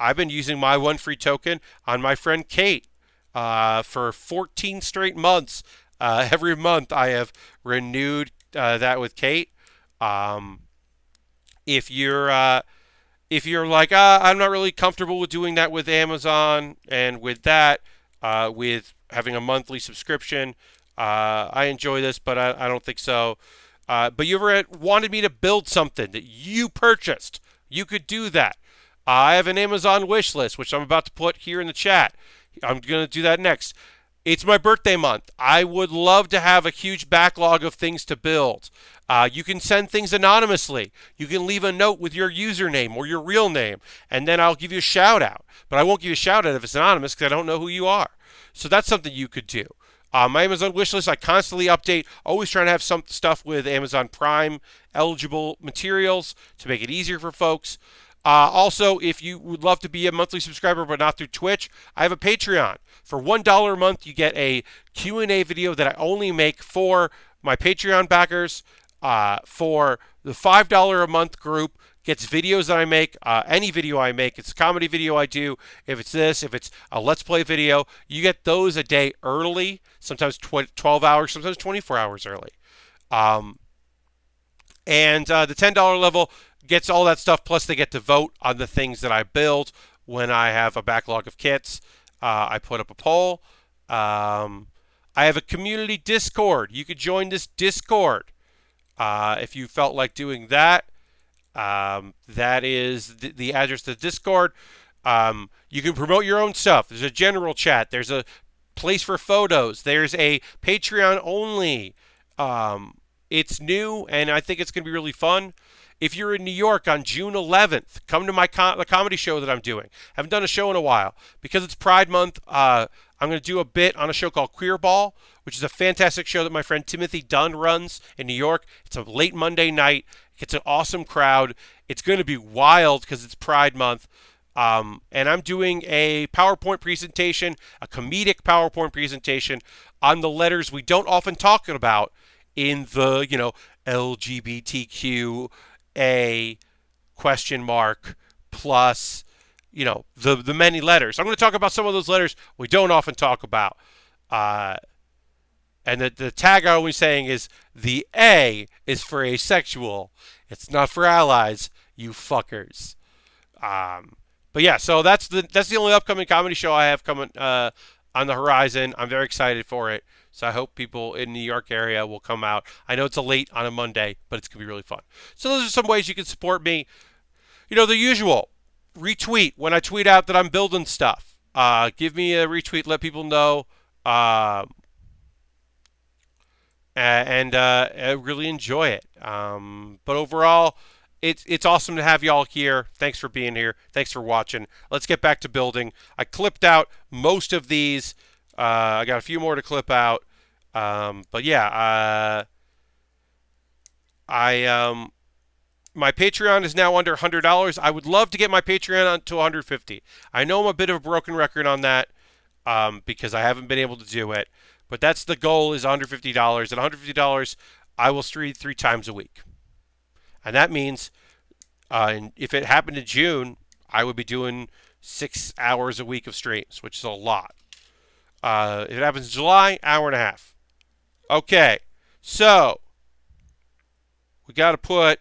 I've been using my one free token on my friend Kate for 14 straight months. Every month I have renewed that with Kate. If you're like, I'm not really comfortable with doing that with Amazon and with that, with having a monthly subscription, I enjoy this, but I don't think so. But you ever wanted me to build something that you purchased, you could do that. I have an Amazon wish list, which I'm about to put here in the chat. I'm going to do that next. It's my birthday month. I would love to have a huge backlog of things to build. You can send things anonymously. You can leave a note with your username or your real name, and then I'll give you a shout out. But I won't give you a shout out if it's anonymous because I don't know who you are. So that's something you could do. My Amazon wishlist, I constantly update, always trying to have some stuff with Amazon Prime eligible materials to make it easier for folks. Also, if you would love to be a monthly subscriber but not through Twitch, I have a Patreon. For $1 a month, you get a Q&A video that I only make for my Patreon backers. For the $5 a month group, gets videos that I make, any video I make. It's a comedy video I do. If it's this, if it's a Let's Play video, you get those a day early, sometimes 12 hours, sometimes 24 hours early. And the $10 level gets all that stuff, plus they get to vote on the things that I build when I have a backlog of kits. I put up a poll. I have a community Discord. You could join this Discord if you felt like doing that. That is the address to the Discord. You can promote your own stuff. There's a general chat. There's a place for photos. There's a Patreon only. It's new, and I think it's going to be really fun. If you're in New York on June 11th, come to the comedy show that I'm doing. I haven't done a show in a while. Because it's Pride Month, I'm going to do a bit on a show called Queerball, which is a fantastic show that my friend Timothy Dunn runs in New York. It's a late Monday night. It's an awesome crowd. It's going to be wild because it's Pride Month. And I'm doing a PowerPoint presentation, a comedic PowerPoint presentation on the letters we don't often talk about in the, LGBTQA question mark plus, the many letters. I'm going to talk about some of those letters we don't often talk about. And the tag I'm always saying is the A is for asexual. It's not for allies, you fuckers. But yeah, so that's the only upcoming comedy show I have coming on the horizon. I'm very excited for it. So I hope people in the New York area will come out. I know it's a late on a Monday, but it's going to be really fun. So those are some ways you can support me. The usual. Retweet when I tweet out that I'm building stuff. Give me a retweet. Let people know. And I really enjoy it. But overall, it's awesome to have y'all here. Thanks for being here. Thanks for watching. Let's get back to building. I clipped out most of these. I got a few more to clip out. But yeah, my Patreon is now under $100. I would love to get my Patreon on to $150. I know I'm a bit of a broken record on that because I haven't been able to do it. But that's the goal, is $150. At $150, I will stream 3 times a week. And that means if it happened in June, I would be doing 6 hours a week of streams, which is a lot. If it happens in July, hour and a half. Okay, so we got to put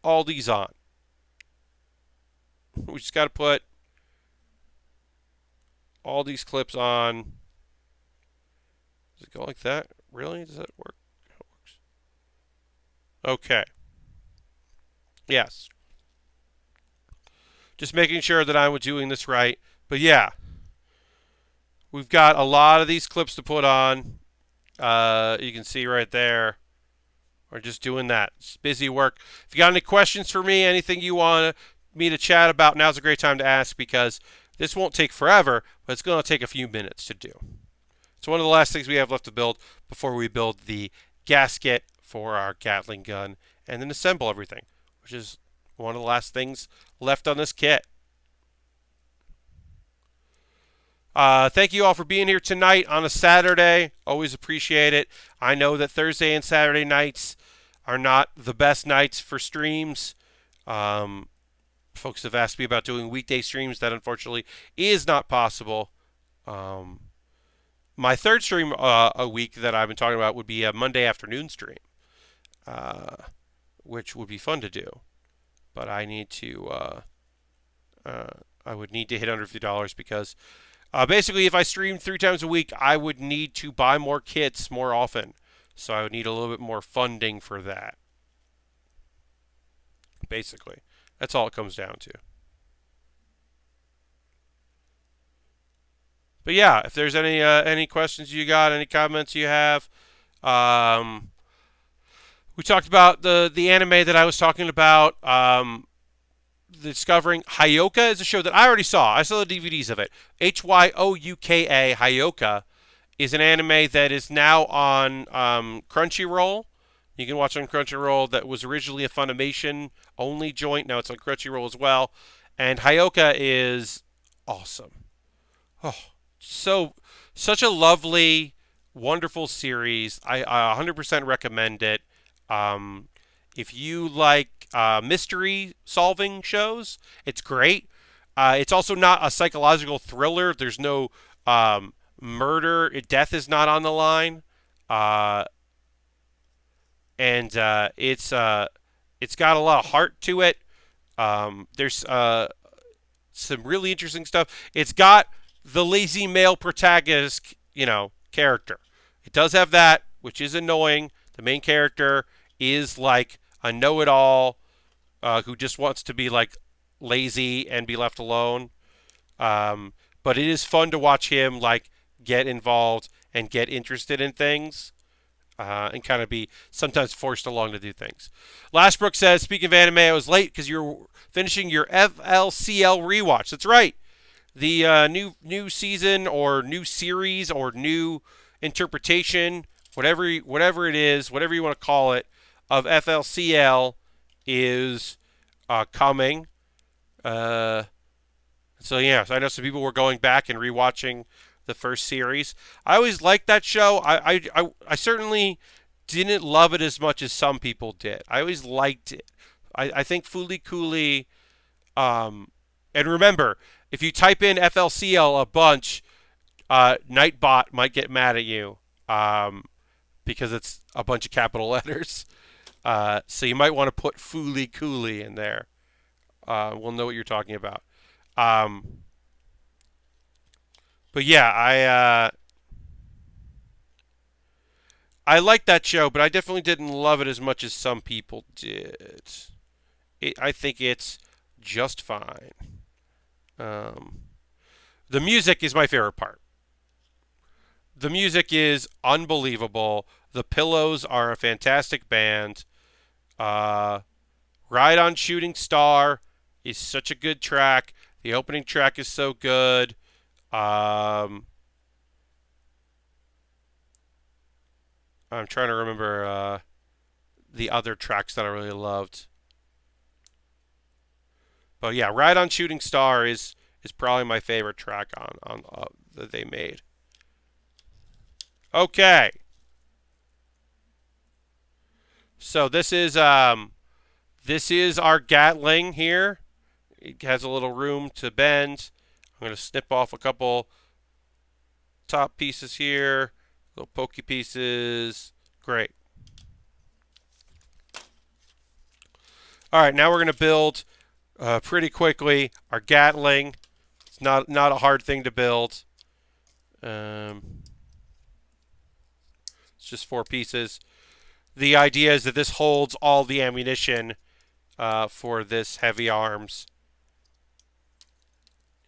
all these on. We just got to put all these clips on. Does it go like that? Really? Does that work? How it works? Okay. Yes. Just making sure that I'm doing this right. But yeah. We've got a lot of these clips to put on. You can see right there. We're just doing that. It's busy work. If you got any questions for me, anything you want me to chat about, now's a great time to ask, because this won't take forever, but it's going to take a few minutes to do. It's one of the last things we have left to build before we build the gasket for our Gatling gun and then assemble everything, which is one of the last things left on this kit. Thank you all for being here tonight on a Saturday. Always appreciate it. I know that Thursday and Saturday nights are not the best nights for streams. Folks have asked me about doing weekday streams. That unfortunately is not possible. My third stream a week that I've been talking about would be a Monday afternoon stream, which would be fun to do. But I need to, I would need to hit under $50 because basically if I streamed 3 times a week, I would need to buy more kits more often. So I would need a little bit more funding for that. Basically, that's all it comes down to. But yeah, if there's any questions you got, any comments you have, we talked about the anime that I was talking about. Discovering Hyouka is a show that I already saw. I saw the DVDs of it. Hyouka, Hyouka, is an anime that is now on Crunchyroll. You can watch it on Crunchyroll. That was originally a Funimation only joint. Now it's on Crunchyroll as well. And Hyouka is awesome. Oh, such a lovely, wonderful series. I 100% recommend it. If you like mystery solving shows, it's great. It's also not a psychological thriller. There's no murder. Death is not on the line. and it's got a lot of heart to it. There's some really interesting stuff. It's got the lazy male protagonist, character. It does have that, which is annoying. The main character is like a know-it-all who just wants to be like lazy and be left alone. But it is fun to watch him like get involved and get interested in things. And kind of be sometimes forced along to do things. Lashbrook says, speaking of anime, I was late because you're finishing your FLCL rewatch. That's right. The new season or new series or new interpretation, whatever it is, whatever you want to call it, of FLCL is coming. So yeah, so I know some people were going back and rewatching the first series. I always liked that show. I certainly didn't love it as much as some people did. I always liked it. I think Fooly Cooley, and remember, if you type in FLCL a bunch, Nightbot might get mad at you because it's a bunch of capital letters. So you might want to put Fooly Cooley in there. We'll know what you're talking about. But yeah, I liked that show, but I definitely didn't love it as much as some people did. I think it's just fine. The music is my favorite part. The music is unbelievable. The Pillows are a fantastic band. Ride on Shooting Star is such a good track. The opening track is so good. I'm trying to remember the other tracks that I really loved. But yeah, Ride on Shooting Star is probably my favorite track on that they made. Okay. So this is our Gatling here. It has a little room to bend. I'm going to snip off a couple top pieces here, little pokey pieces. Great. All right, now we're going to build pretty quickly our Gatling. It's not a hard thing to build. It's just 4 pieces. The idea is that this holds all the ammunition for this Heavyarms.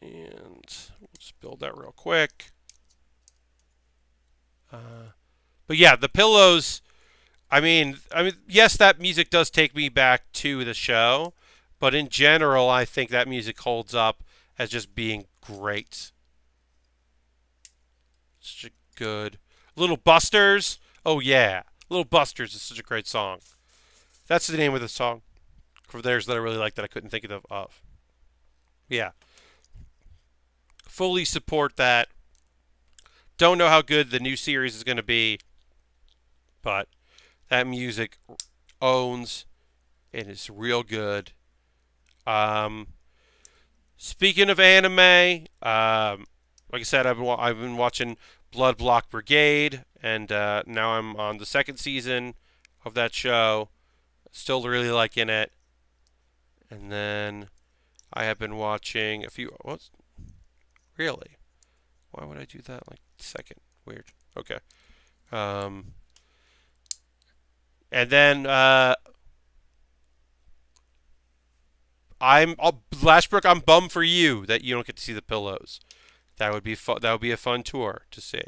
And we'll just build that real quick. But yeah, the Pillows. I mean, yes, that music does take me back to the show, but in general, I think that music holds up as just being great. Such a good Little Busters. Oh yeah, Little Busters is such a great song. That's the name of the song for theirs that I really like that I couldn't think of. Yeah. Fully support that. Don't know how good the new series is going to be, but that music owns and is real good. Speaking of anime, like I said, I've been watching Blood Block Brigade, and now I'm on the 2nd season of that show. Still really liking it. And then I have been watching a few. What? Really? Why would I do that? Like 2nd? Weird. Okay. And then Lashbrook. I'm bummed for you that you don't get to see the Pillows. That would be fun. That would be a fun tour to see.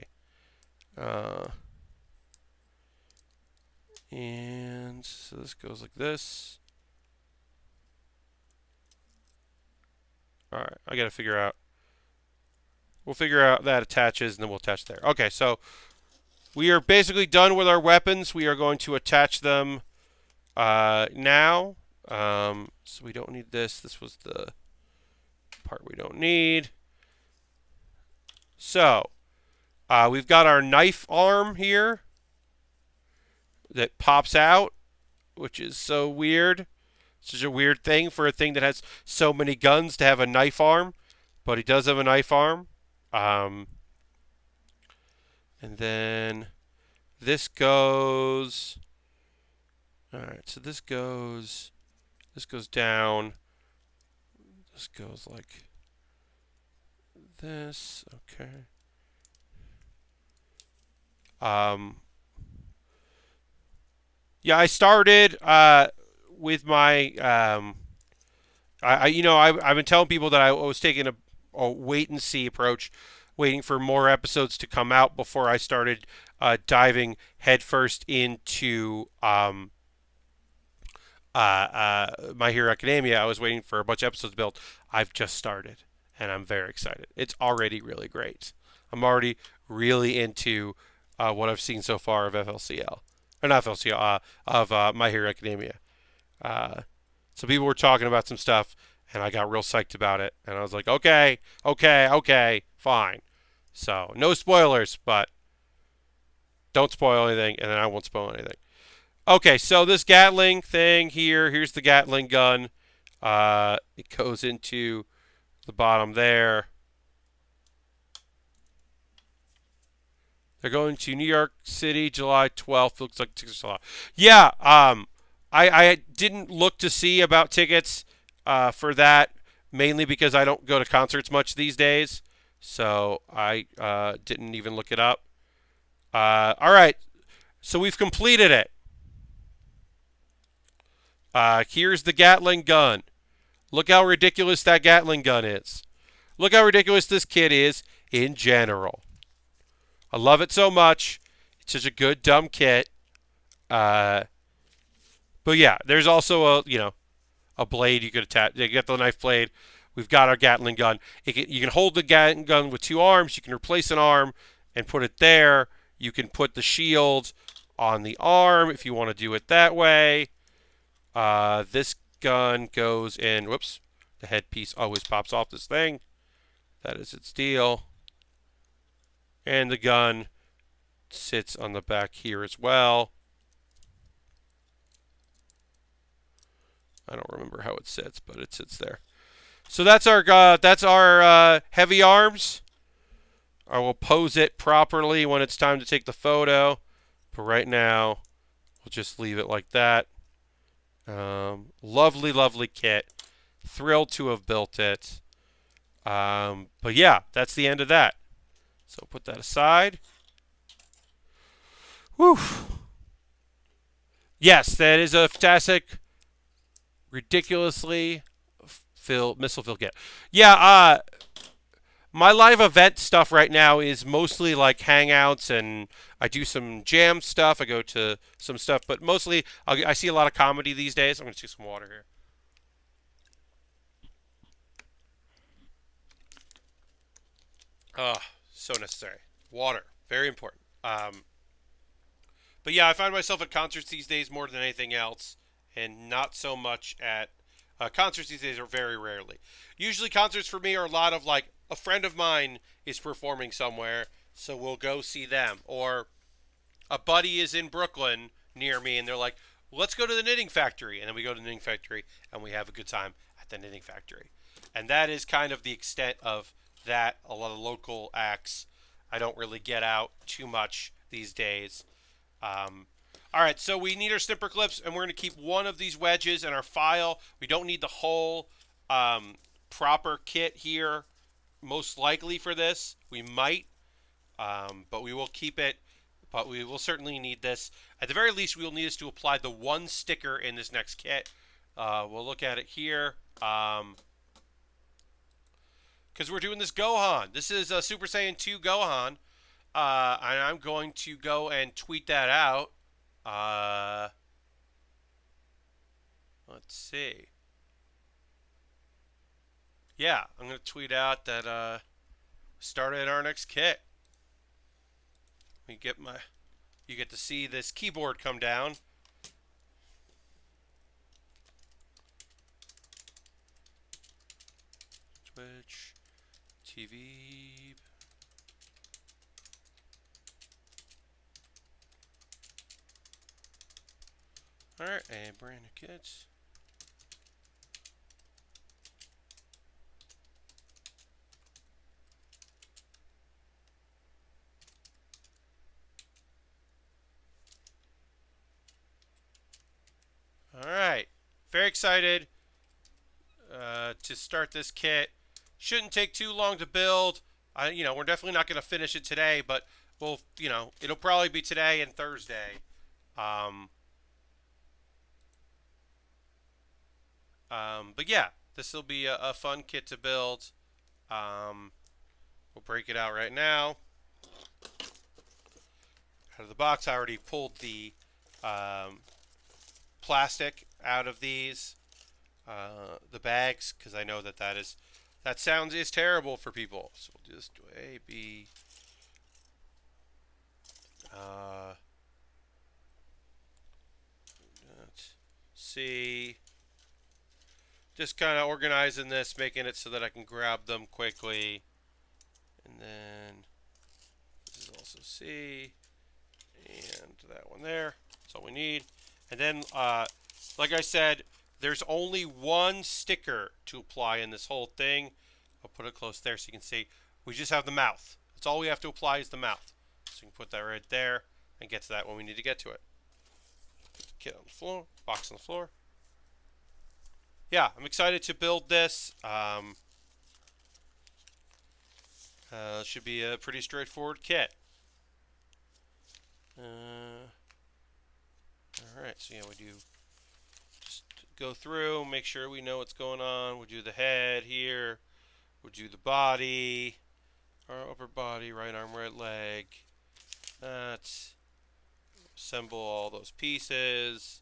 And so this goes like this. All right, I got to figure out. We'll figure out that attaches, and then we'll attach there. Okay, so we are basically done with our weapons. We are going to attach them now. So we don't need this. This was the part we don't need. So we've got our knife arm here that pops out, which is so weird. Such a weird thing for a thing that has so many guns to have a knife arm, but he does have a knife arm. And then this goes All right, so this goes down. This goes like this. Okay. Um, yeah, I started with my I've been telling people that I was taking a wait and see approach, waiting for more episodes to come out before I started diving headfirst into My Hero Academia. I was waiting for a bunch of episodes to build. I've just started, and I'm very excited. It's already really great. I'm already really into what I've seen so far of FLCL, or not FLCL, of My Hero Academia. Uh, so people were talking about some stuff, and I got real psyched about it. And I was like, okay, okay, fine. So no spoilers, but don't spoil anything, and then I won't spoil anything. Okay, so this Gatling thing here, here's the Gatling gun. It goes into the bottom there. They're going to New York City, July 12th. Looks like tickets are a lot. Yeah, I didn't look to see about tickets for that, mainly because I don't go to concerts much these days. So I didn't even look it up. All right, so we've completed it. Here's the Gatling gun. Look how ridiculous that Gatling gun is. Look how ridiculous this kit is in general. I love it so much. It's such a good dumb kit. But yeah, there's also a blade you could attach. You get the knife blade. We've got our Gatling gun. You can hold the Gatling gun with two arms. You can replace an arm and put it there. You can put the shield on the arm if you want to do it that way. This gun goes in. Whoops. The headpiece always pops off this thing. That is its deal. And the gun sits on the back here as well. I don't remember how it sits, but it sits there. So that's our heavy arms. I will pose it properly when it's time to take the photo. But right now, we'll just leave it like that. Lovely, lovely kit. Thrilled to have built it. But yeah, that's the end of that. So put that aside. Whew. Yes, that is a fantastic, ridiculously missile field kit. Yeah, my live event stuff right now is mostly like hangouts, and I do some jam stuff. I go to some stuff, but mostly I see a lot of comedy these days. I'm going to take some water here. Oh, so necessary. Water, very important. But yeah, I find myself at concerts these days more than anything else, and not so much at concerts these days, are very rarely. Usually, concerts for me are a lot of like a friend of mine is performing somewhere, so we'll go see them, or a buddy is in Brooklyn near me, and they're like, "Let's go to the Knitting Factory," and then we go to the Knitting Factory, and we have a good time at the Knitting Factory, and that is kind of the extent of that. A lot of local acts. I don't really get out too much these days. All right, so we need our snipper clips, and we're going to keep one of these wedges in our file. We don't need the whole proper kit here, most likely for this. We might, but we will keep it. But we will certainly need this. At the very least, we will need this to apply the one sticker in this next kit. We'll look at it here. Because we're doing this Gohan. This is a Super Saiyan 2 Gohan. And I'm going to go and tweet that out. Let's see. Yeah, I'm going to tweet out that started our next kit. You get to see this keyboard come down. Twitch TV. Alright, and brand new kits. very excited to start this kit. Shouldn't take too long to build. We're definitely not going to finish it today, but it'll probably be today and Thursday. But yeah, this will be a fun kit to build. We'll break it out right now. Out of the box, I already pulled the plastic out of these, the bags, because I know that sounds is terrible for people. So we'll just do A, B. C. Just kind of organizing this, making it so that I can grab them quickly. And then this is also C. And that one there. That's all we need. And then, like I said, there's only one sticker to apply in this whole thing. I'll put it close there so you can see. We just have the mouth. That's all we have to apply is the mouth. So you can put that right there and get to that when we need to get to it. Put the kit on the floor, box on the floor. Yeah, I'm excited to build this. Should be a pretty straightforward kit. Alright, so yeah, we do just go through, make sure we know what's going on. We'll do the head here. We'll do the body, our upper body, right arm, right leg. That's assemble all those pieces.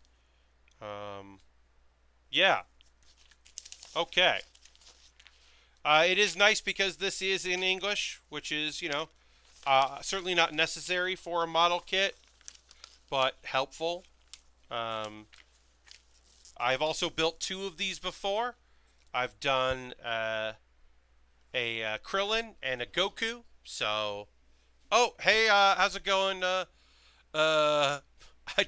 Yeah. Okay. It is nice because this is in English, which is, certainly not necessary for a model kit, but helpful. I've also built 2 of these before. I've done a Krillin and a Goku. So, oh, hey, how's it going? I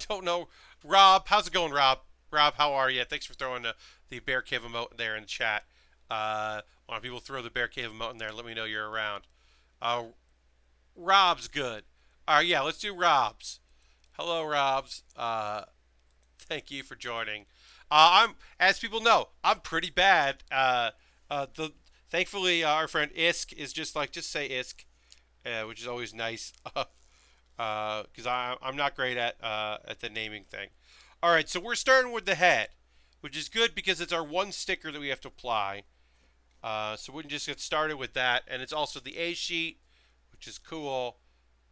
don't know, Rob. How's it going, Rob? Rob, how are you? Thanks for throwing the Bear Cave emote there in the chat. When people throw the Bear Cave emote in there, let me know you're around. Rob's good. Yeah, let's do Rob's. Hello, Rob's. Thank you for joining. As people know, I'm pretty bad. Thankfully, our friend Isk is just say Isk, which is always nice. Because I'm not great at the naming thing. All right, so we're starting with the head, which is good because it's our one sticker that we have to apply. So we can just get started with that, and it's also the A sheet, which is cool.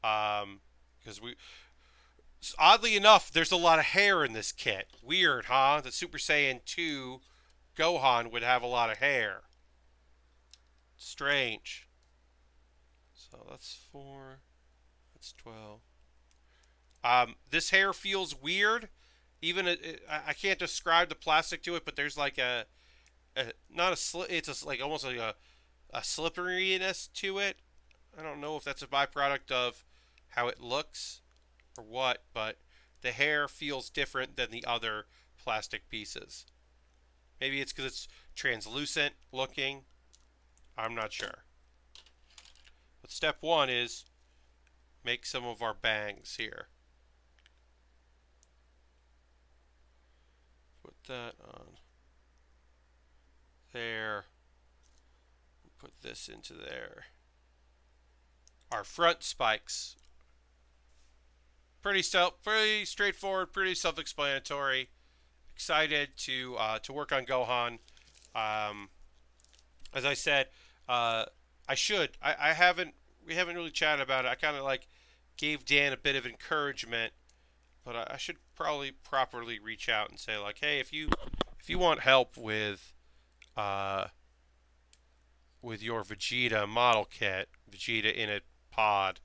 Because oddly enough, there's a lot of hair in this kit. Weird, huh? The Super Saiyan 2 Gohan would have a lot of hair. Strange. So that's 4. That's 12. This hair feels weird. Even I can't describe the plastic to it, but there's like it's like almost like a slipperiness to it. I don't know if that's a byproduct of how it looks or what, but the hair feels different than the other plastic pieces. Maybe it's because it's translucent looking. I'm not sure. But step 1 is make some of our bangs here. Put that on there. Put this into there. Our front spikes. Pretty straightforward, pretty self-explanatory. Excited to work on Gohan. As I said, we haven't really chatted about it. I kind of gave Dan a bit of encouragement, but I should probably properly reach out and say hey, if you want help with your Vegeta model kit, Vegeta in a pod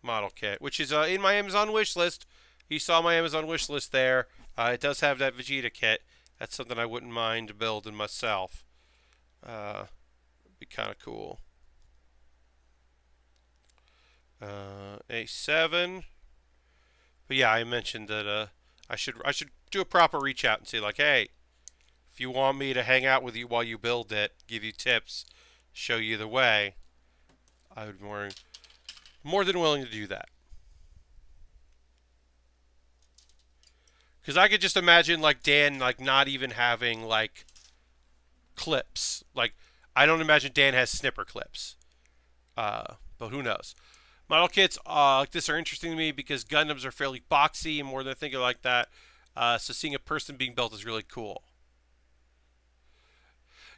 model kit, which is in my Amazon wish list. You saw my Amazon wish list there. It does have that Vegeta kit. That's something I wouldn't mind building myself. It'd be kind of cool. A7. But yeah, I mentioned that I should do a proper reach out and say hey, if you want me to hang out with you while you build it, give you tips, show you the way, I would be more than willing to do that. Because I could just imagine like Dan like not even having like clips. Like I don't imagine Dan has snipper clips. But who knows? Model kits like this are interesting to me because Gundams are fairly boxy and more than thinking like that. So seeing a person being built is really cool.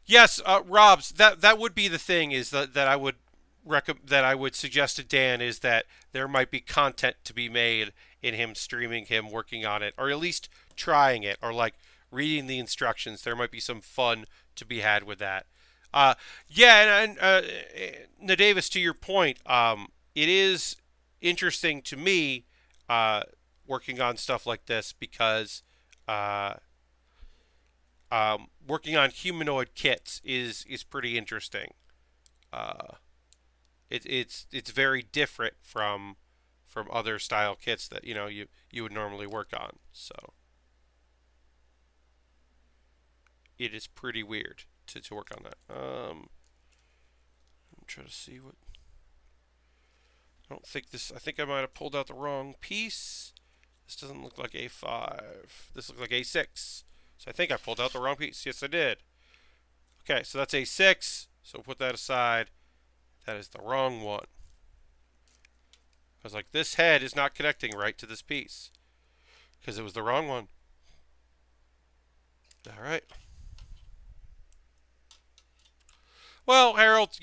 Yes, Rob's that would be the thing is that I would that I would suggest to Dan is that there might be content to be made in him streaming him working on it, or at least trying it, or like reading the instructions. There might be some fun to be had with that. Yeah, and Davis, to your point, it is interesting to me working on stuff like this because uh, working on humanoid kits is pretty interesting. Uh, it's very different from other style kits that you would normally work on. So it is pretty weird to work on that. I'm trying to see what. I don't think this. I think I might have pulled out the wrong piece. This doesn't look like A5. This looks like A6. So I think I pulled out the wrong piece. Yes, I did. Okay, so that's A6. So put that aside. That is the wrong one. I was like, this head is not connecting right to this piece. Because it was the wrong one. Alright. Well, Harold,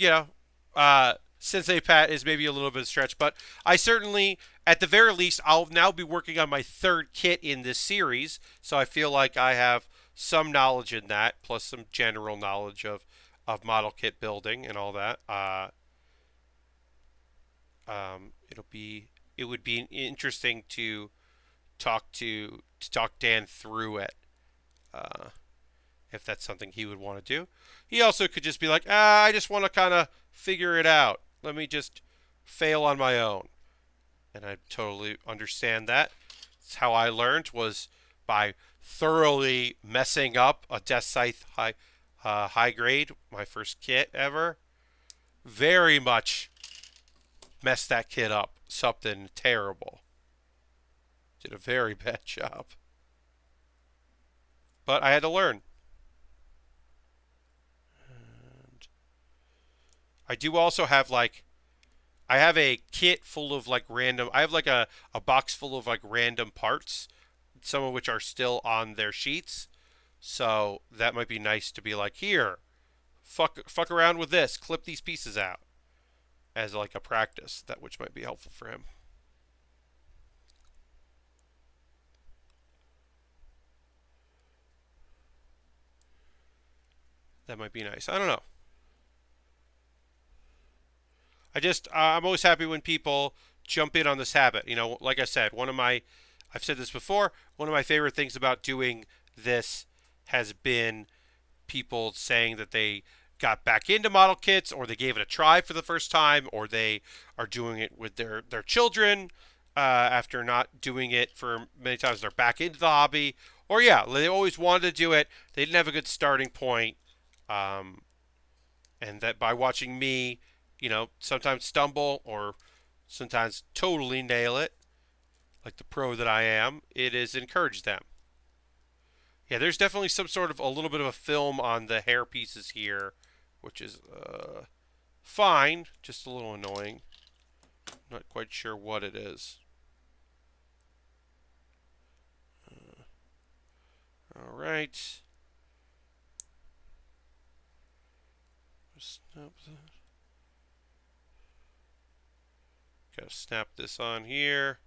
Sensei Pat is maybe a little bit of a stretch, but I certainly, at the very least, I'll now be working on my third kit in this series, so I feel like I have some knowledge in that, plus some general knowledge of model kit building and all that. It would be interesting to talk Dan through it, if that's something he would want to do. He also could just be like, I just want to kind of figure it out. Let me just fail on my own. And I totally understand that. It's how I learned, was by thoroughly messing up a Death Scythe high grade, my first kit ever. Very much messed that kit up. Something terrible. Did a very bad job. But I had to learn. And I do also have I have a kit full of random, I have a box full of random parts, some of which are still on their sheets. So that might be nice to be like, here, fuck around with this, clip these pieces out as a practice, which might be helpful for him. That might be nice. I don't know. I'm always happy when people jump in on this habit. Like I said, I've said this before, one of my favorite things about doing this has been people saying that they got back into model kits, or they gave it a try for the first time, or they are doing it with their children after not doing it for many times. They're back into the hobby, or they always wanted to do it. They didn't have a good starting point, and that by watching me, sometimes stumble or sometimes totally nail it, like the pro that I am, it has encouraged them. Yeah, there's definitely some sort of a little bit of a film on the hair pieces here, which is fine, just a little annoying. Not quite sure what it is. All right. Snap that. Gotta snap this on here.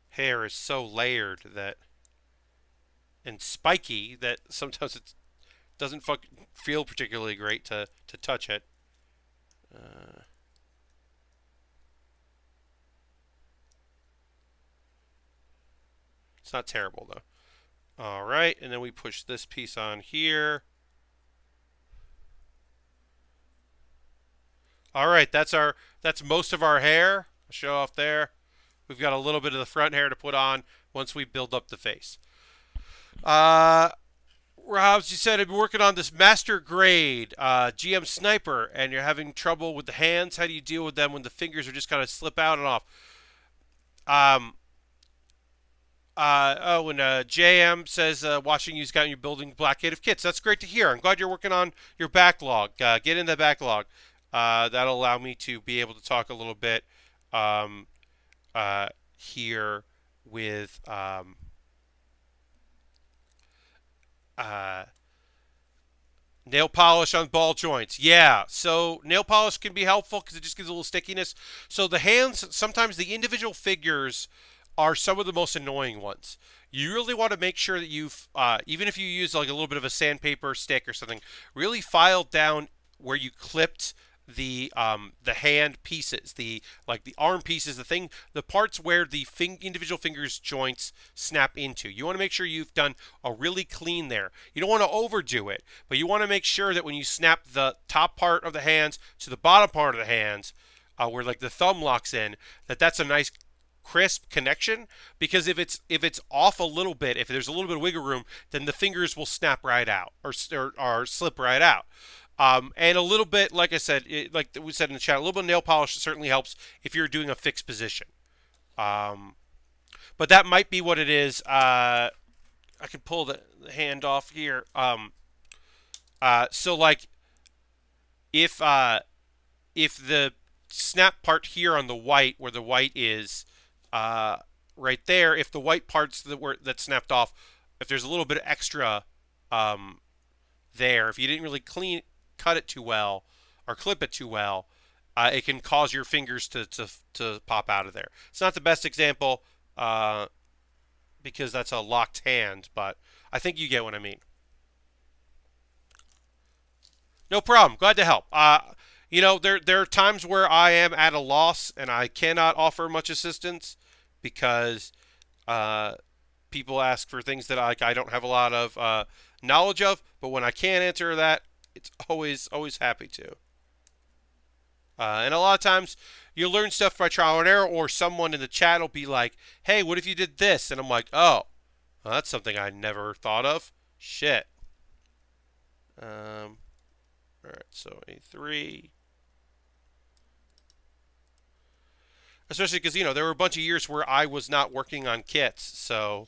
Hair is so layered and spiky that sometimes it doesn't feel particularly great to touch it. It's not terrible though. All right, and then we push this piece on here. All right, that's most of our hair. I'll show off there. We've got a little bit of the front hair to put on once we build up the face. Robs, you said I've been working on this master grade GM sniper, and you're having trouble with the hands. How do you deal with them when the fingers are just kind of slip out and off? Um, and JM says watching you's got you building Blockade of kits. That's great to hear. I'm glad you're working on your backlog. Get in the backlog. That'll allow me to be able to talk a little bit um, here with uh, nail polish on ball joints. Yeah, so nail polish can be helpful because it just gives a little stickiness. So the hands, sometimes the individual figures are some of the most annoying ones. You really want to make sure that you've, even if you use like a little bit of a sandpaper stick or something, really file down where you clipped the hand pieces, the like the arm pieces, the parts where the individual fingers joints snap into. You want to make sure you've done a really clean there. You don't want to overdo it, but you want to make sure that when you snap the top part of the hands to the bottom part of the hands, where like the thumb locks in, that's a nice crisp connection, because if it's off a little bit, if there's a little bit of wiggle room, then the fingers will snap right out or slip right out. And a little bit, like I said, like we said in the chat, a little bit of nail polish certainly helps if you're doing a fixed position. But that might be what it is. I can pull the hand off here. So like if the snap part here on the white, where the white is right there, if the white parts that snapped off, if there's a little bit of extra there, if you didn't really cut it too well or clip it too well, it can cause your fingers to pop out of there. It's not the best example because that's a locked hand, but I think you get what I mean. No problem. Glad to help. There are times where I am at a loss and I cannot offer much assistance because people ask for things that I don't have a lot of knowledge of. But when I can answer that, it's always happy to. And a lot of times you learn stuff by trial and error, or someone in the chat will be like, "Hey, what if you did this?" And I'm like, "Oh, well, that's something I never thought of. Shit." All right, so A3. Especially because, there were a bunch of years where I was not working on kits. So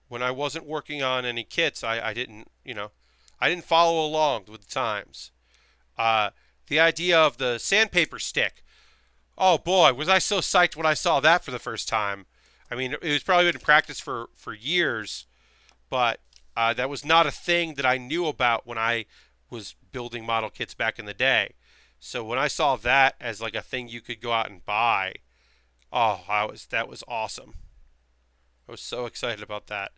when I wasn't working on any kits, I didn't, I didn't follow along with the times. The idea of the sandpaper stick. Oh boy, was I so psyched when I saw that for the first time. I mean, it was probably been in practice for years, but that was not a thing that I knew about when I was building model kits back in the day. So when I saw that as like a thing you could go out and buy, oh, that was awesome. I was so excited about that,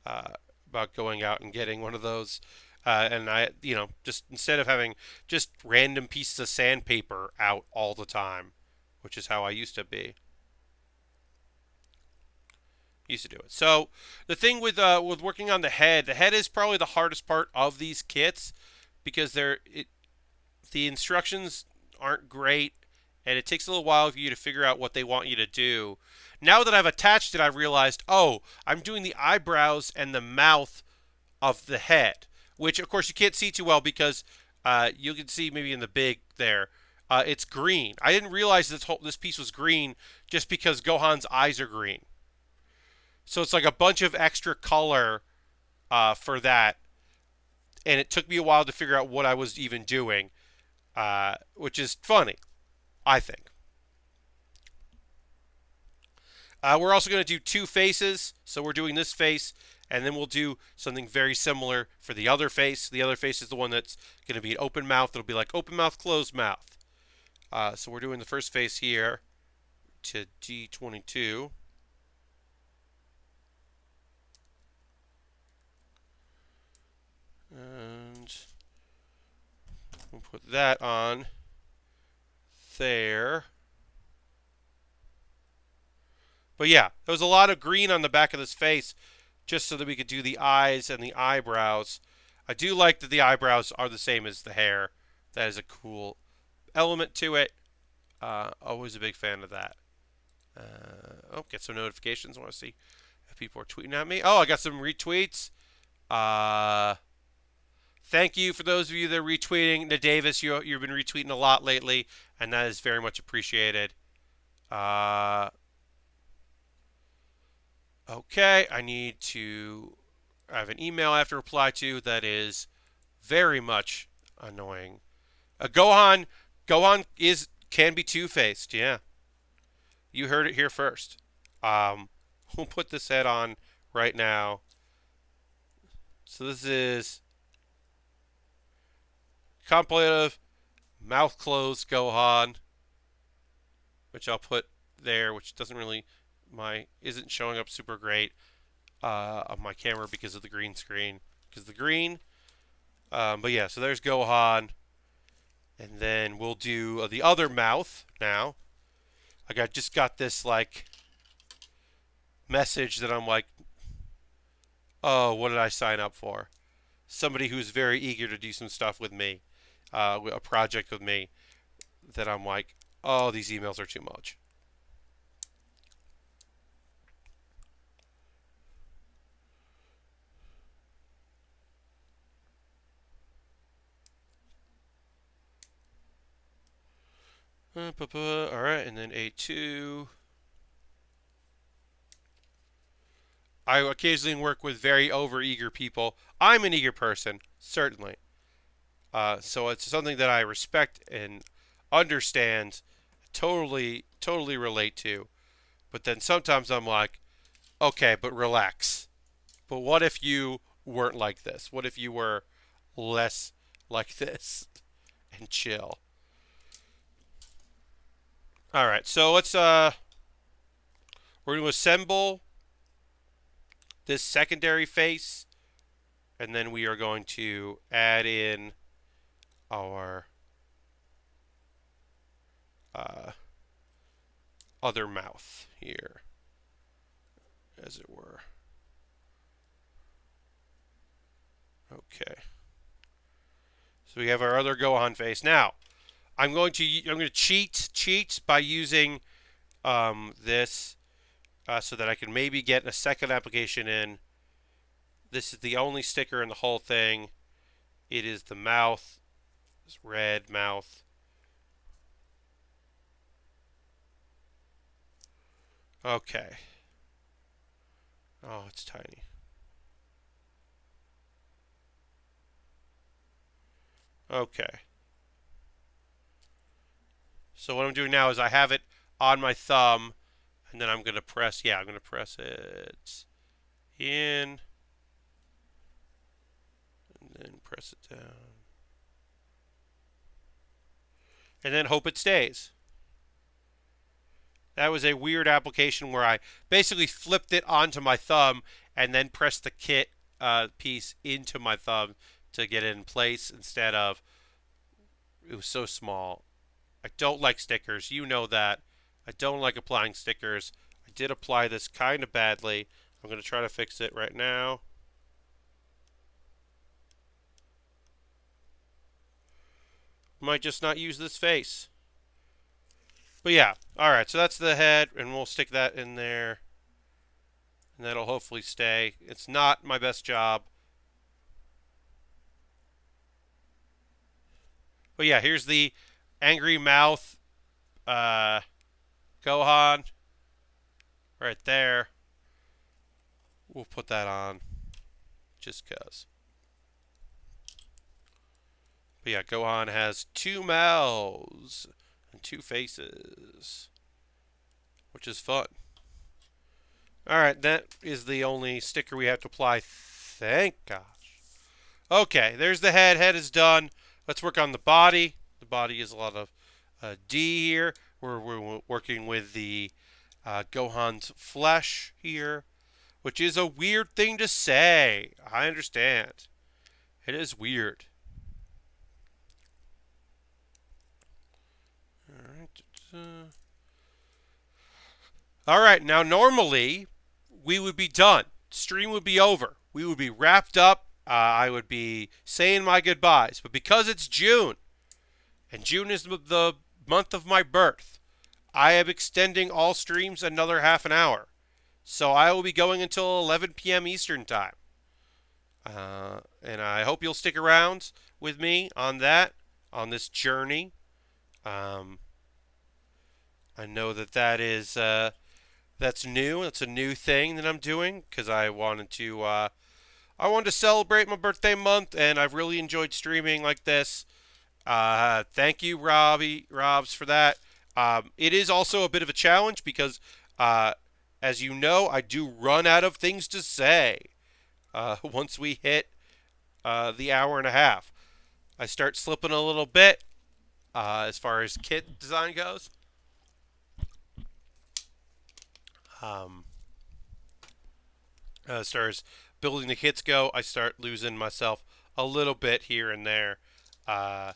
about going out and getting one of those. And I, just instead of having just random pieces of sandpaper out all the time, which is how I used to be. Used to do it. So the thing with working on the head is probably the hardest part of these kits because the instructions aren't great, and it takes a little while for you to figure out what they want you to do. Now that I've attached it, I've realized, oh, I'm doing the eyebrows and the mouth of the head, which of course you can't see too well because you can see maybe in the big there. It's green. I didn't realize this piece was green just because Gohan's eyes are green. So it's like a bunch of extra color for that. And it took me a while to figure out what I was even doing, which is funny, I think. We're also going to do two faces. So we're doing this face, and then we'll do something very similar for the other face. The other face is the one that's going to be an open mouth. It'll be like open mouth, closed mouth. So we're doing the first face here to D22. And we'll put that on there. But yeah, there was a lot of green on the back of this face just so that we could do the eyes and the eyebrows. I do like that the eyebrows are the same as the hair. That is a cool element to it. Always a big fan of that. Get some notifications. I want to see if people are tweeting at me. Oh, I got some retweets. Uh, Thank you for those of you that are retweeting. Davis, you've been retweeting a lot lately, and that is very much appreciated. Uh, okay, I have an email I have to reply to that is very much annoying. Gohan can be two-faced. Yeah, you heard it here first. Um, we'll put this head on right now. So this is contemplative, mouth closed Gohan, which I'll put there, which doesn't really isn't showing up super great on my camera because of the green screen, because of the green. But yeah, so there's Gohan, and then we'll do the other mouth now. Like I just got this like message that I'm like, oh, what did I sign up for? Somebody who's very eager to do some stuff with me, a project with me, that I'm like, oh, these emails are too much. All right, and then A2. I occasionally work with very overeager people. I'm an eager person, certainly. So it's something that I respect and understand, totally relate to. But then sometimes I'm like, okay, but relax. But what if you weren't like this? What if you were less like this and chill? All right, so we're going to assemble this secondary face, and then we are going to add in our other mouth here, as it were. Okay. So we have our other Gohan face. Now, I'm going to cheat by using this so that I can maybe get a second application in. This is the only sticker in the whole thing. It is the mouth, this red mouth. Okay. Oh, it's tiny. Okay. So what I'm doing now is I have it on my thumb, and then I'm going to press, I'm going to press it in, and then press it down. And then hope it stays. That was a weird application where I basically flipped it onto my thumb and then pressed the kit piece into my thumb to get it in place instead of, it was so small. I don't like stickers. You know that. I don't like applying stickers. I did apply this kind of badly. I'm going to try to fix it right now. Might just not use this face. But yeah, alright, so that's the head, and we'll stick that in there. And that'll hopefully stay. It's not my best job. But yeah, here's the angry mouth Gohan. Right there. We'll put that on just because. But yeah, Gohan has two mouths and two faces, which is fun. Alright, that is the only sticker we have to apply. Thank gosh. Okay, there's the head. Head is done. Let's work on the body. The body is a lot of D here. We're working with the Gohan's flesh here, which is a weird thing to say. I understand. It is weird. All right, now normally we would be done. Stream would be over. We would be wrapped up. I would be saying my goodbyes. But because it's June, and June is the month of my birth, I am extending all streams another half an hour. So I will be going until 11 p.m. Eastern Time. And I hope you'll stick around with me on that, on this journey. Um, I know that's new. That's a new thing that I'm doing because I wanted to celebrate my birthday month, and I've really enjoyed streaming like this. Thank you, Robs, for that. It is also a bit of a challenge because, uh, as you know, I do run out of things to say once we hit the hour and a half. I start slipping a little bit as far as kit design goes. Um, as far as building the kits go, I start losing myself a little bit here and there. Uh,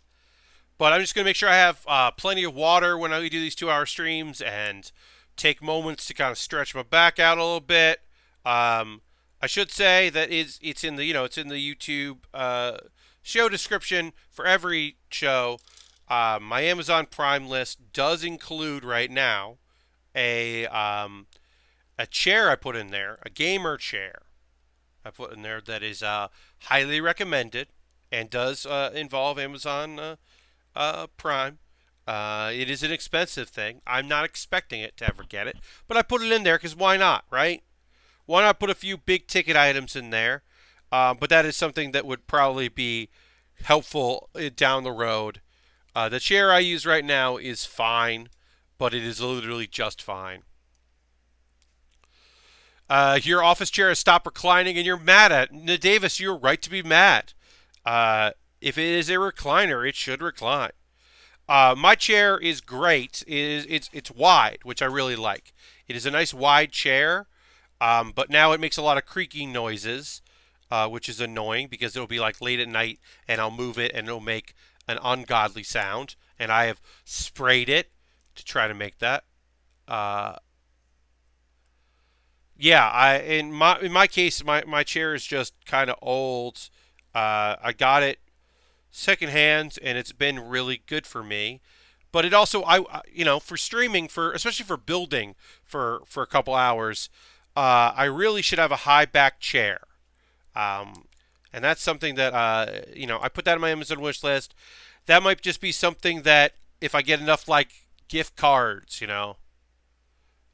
But I'm just going to make sure I have plenty of water when I do these 2-hour streams and take moments to kind of stretch my back out a little bit. I should say that it's in the it's in the YouTube show description for every show. My Amazon Prime list does include right now a chair I put in there, a gamer chair I put in there that is highly recommended and does involve Amazon Prime. It is an expensive thing. I'm not expecting it to ever get it, but I put it in there because why not, right? Why not put a few big ticket items in there? But that is something that would probably be helpful down the road. The chair I use right now is fine, but it is literally just fine. Your office chair has stopped reclining and you're mad at it. Davis, you're right to be mad. If it is a recliner, it should recline. My chair is great. It's wide, which I really like. It is a nice wide chair, but now it makes a lot of creaking noises, which is annoying because it'll be like late at night and I'll move it and it'll make an ungodly sound. And I have sprayed it to try to make that. Uh, yeah, in my case, my chair is just kind of old. I got it secondhand, and it's been really good for me. But it also, for streaming, for especially for building for a couple hours, I really should have a high back chair. Um, and that's something that I put that on my Amazon wish list. That might just be something that if I get enough like gift cards,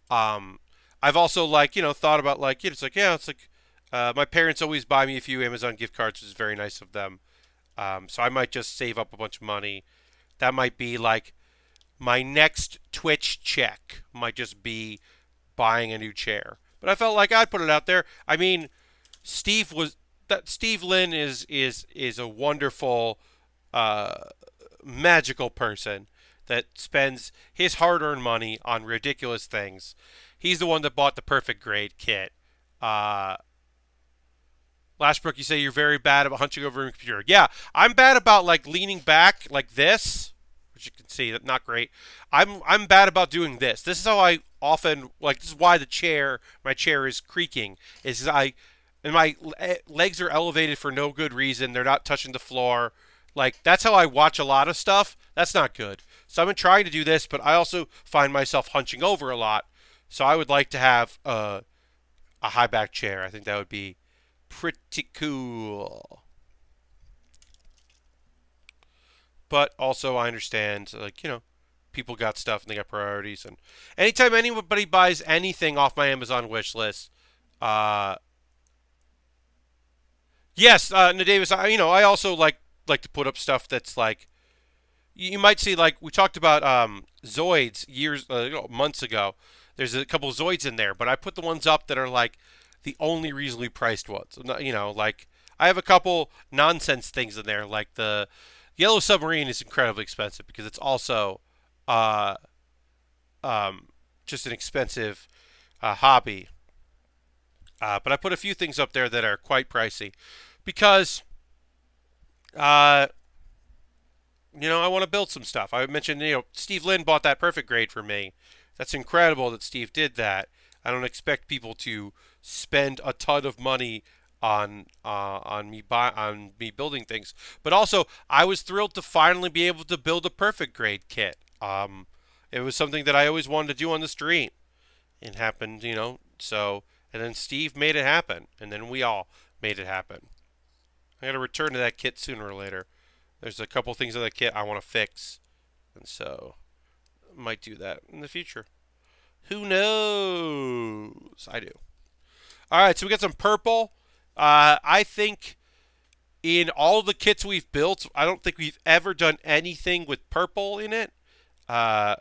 um, I've also thought about it's like my parents always buy me a few Amazon gift cards, which is very nice of them. So I might just save up a bunch of money. That might be like my next Twitch check. Might just be buying a new chair. But I felt like I'd put it out there. I mean, Steve Lynn is a wonderful, uh, magical person that spends his hard-earned money on ridiculous things. He's the one that bought the perfect grade kit. Uh, Lashbrook, you say you're very bad about hunching over a computer. Yeah, I'm bad about like leaning back like this, which you can see that's not great. I'm bad about doing this. This is how I often like. This is why my chair is creaking. And my legs are elevated for no good reason. They're not touching the floor. Like that's how I watch a lot of stuff. That's not good. So I've been trying to do this, but I also find myself hunching over a lot. So I would like to have a high back chair. I think that would be pretty cool. But also, I understand, like, people got stuff and they got priorities. And anytime anybody buys anything off my Amazon wish list, uh, yes, Davis, I also like to put up stuff that's like, you might see, like, we talked about Zoids months ago. There's a couple of Zoids in there, but I put the ones up that are like the only reasonably priced ones. Like I have a couple nonsense things in there, like the Yellow Submarine is incredibly expensive because it's also uh, just an expensive hobby. But I put a few things up there that are quite pricey because uh, I want to build some stuff. I mentioned, Steve Lynn bought that perfect grade for me. That's incredible that Steve did that. I don't expect people to spend a ton of money on me building things, but also I was thrilled to finally be able to build a perfect grade kit. It was something that I always wanted to do on the stream. It happened, so and then Steve made it happen, and then we all made it happen. I got to return to that kit sooner or later. There's a couple things on that kit I want to fix, and so I might do that in the future. Who knows? I do. All right, so we got some purple. I think in all the kits we've built, I don't think we've ever done anything with purple in it. Uh,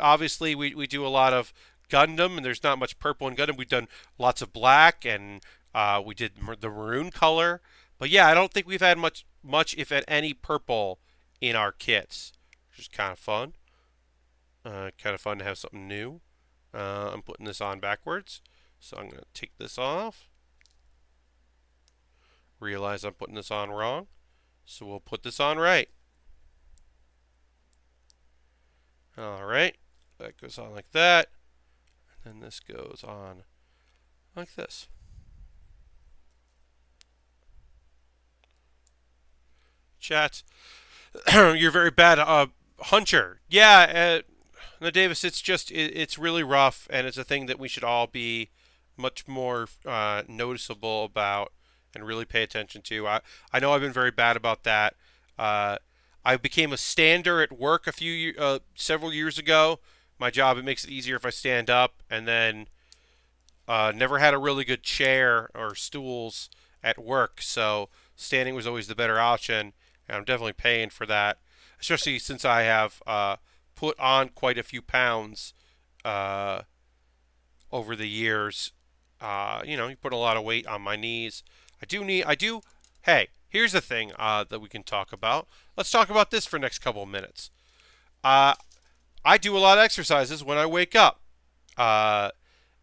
Obviously, we do a lot of Gundam, and there's not much purple in Gundam. We've done lots of black, and we did the maroon color. But yeah, I don't think we've had much, if at any, purple in our kits, which is kind of fun. Kind of fun to have something new. I'm putting this on backwards, so I'm going to take this off. Realize I'm putting this on wrong, so we'll put this on right. Alright, that goes on like that, and then this goes on like this. Chat, you're very bad, Hunter. Yeah, no, Davis, it's really rough, and it's a thing that we should all be much more noticeable about and really pay attention to. I know I've been very bad about that. I became a stander at work several years ago. My job, it makes it easier if I stand up, and then never had a really good chair or stools at work, so standing was always the better option, and I'm definitely paying for that, especially since I have put on quite a few pounds over the years. You put a lot of weight on my knees. Hey, here's the thing that we can talk about. Let's talk about this for the next couple of minutes. I do a lot of exercises when I wake up.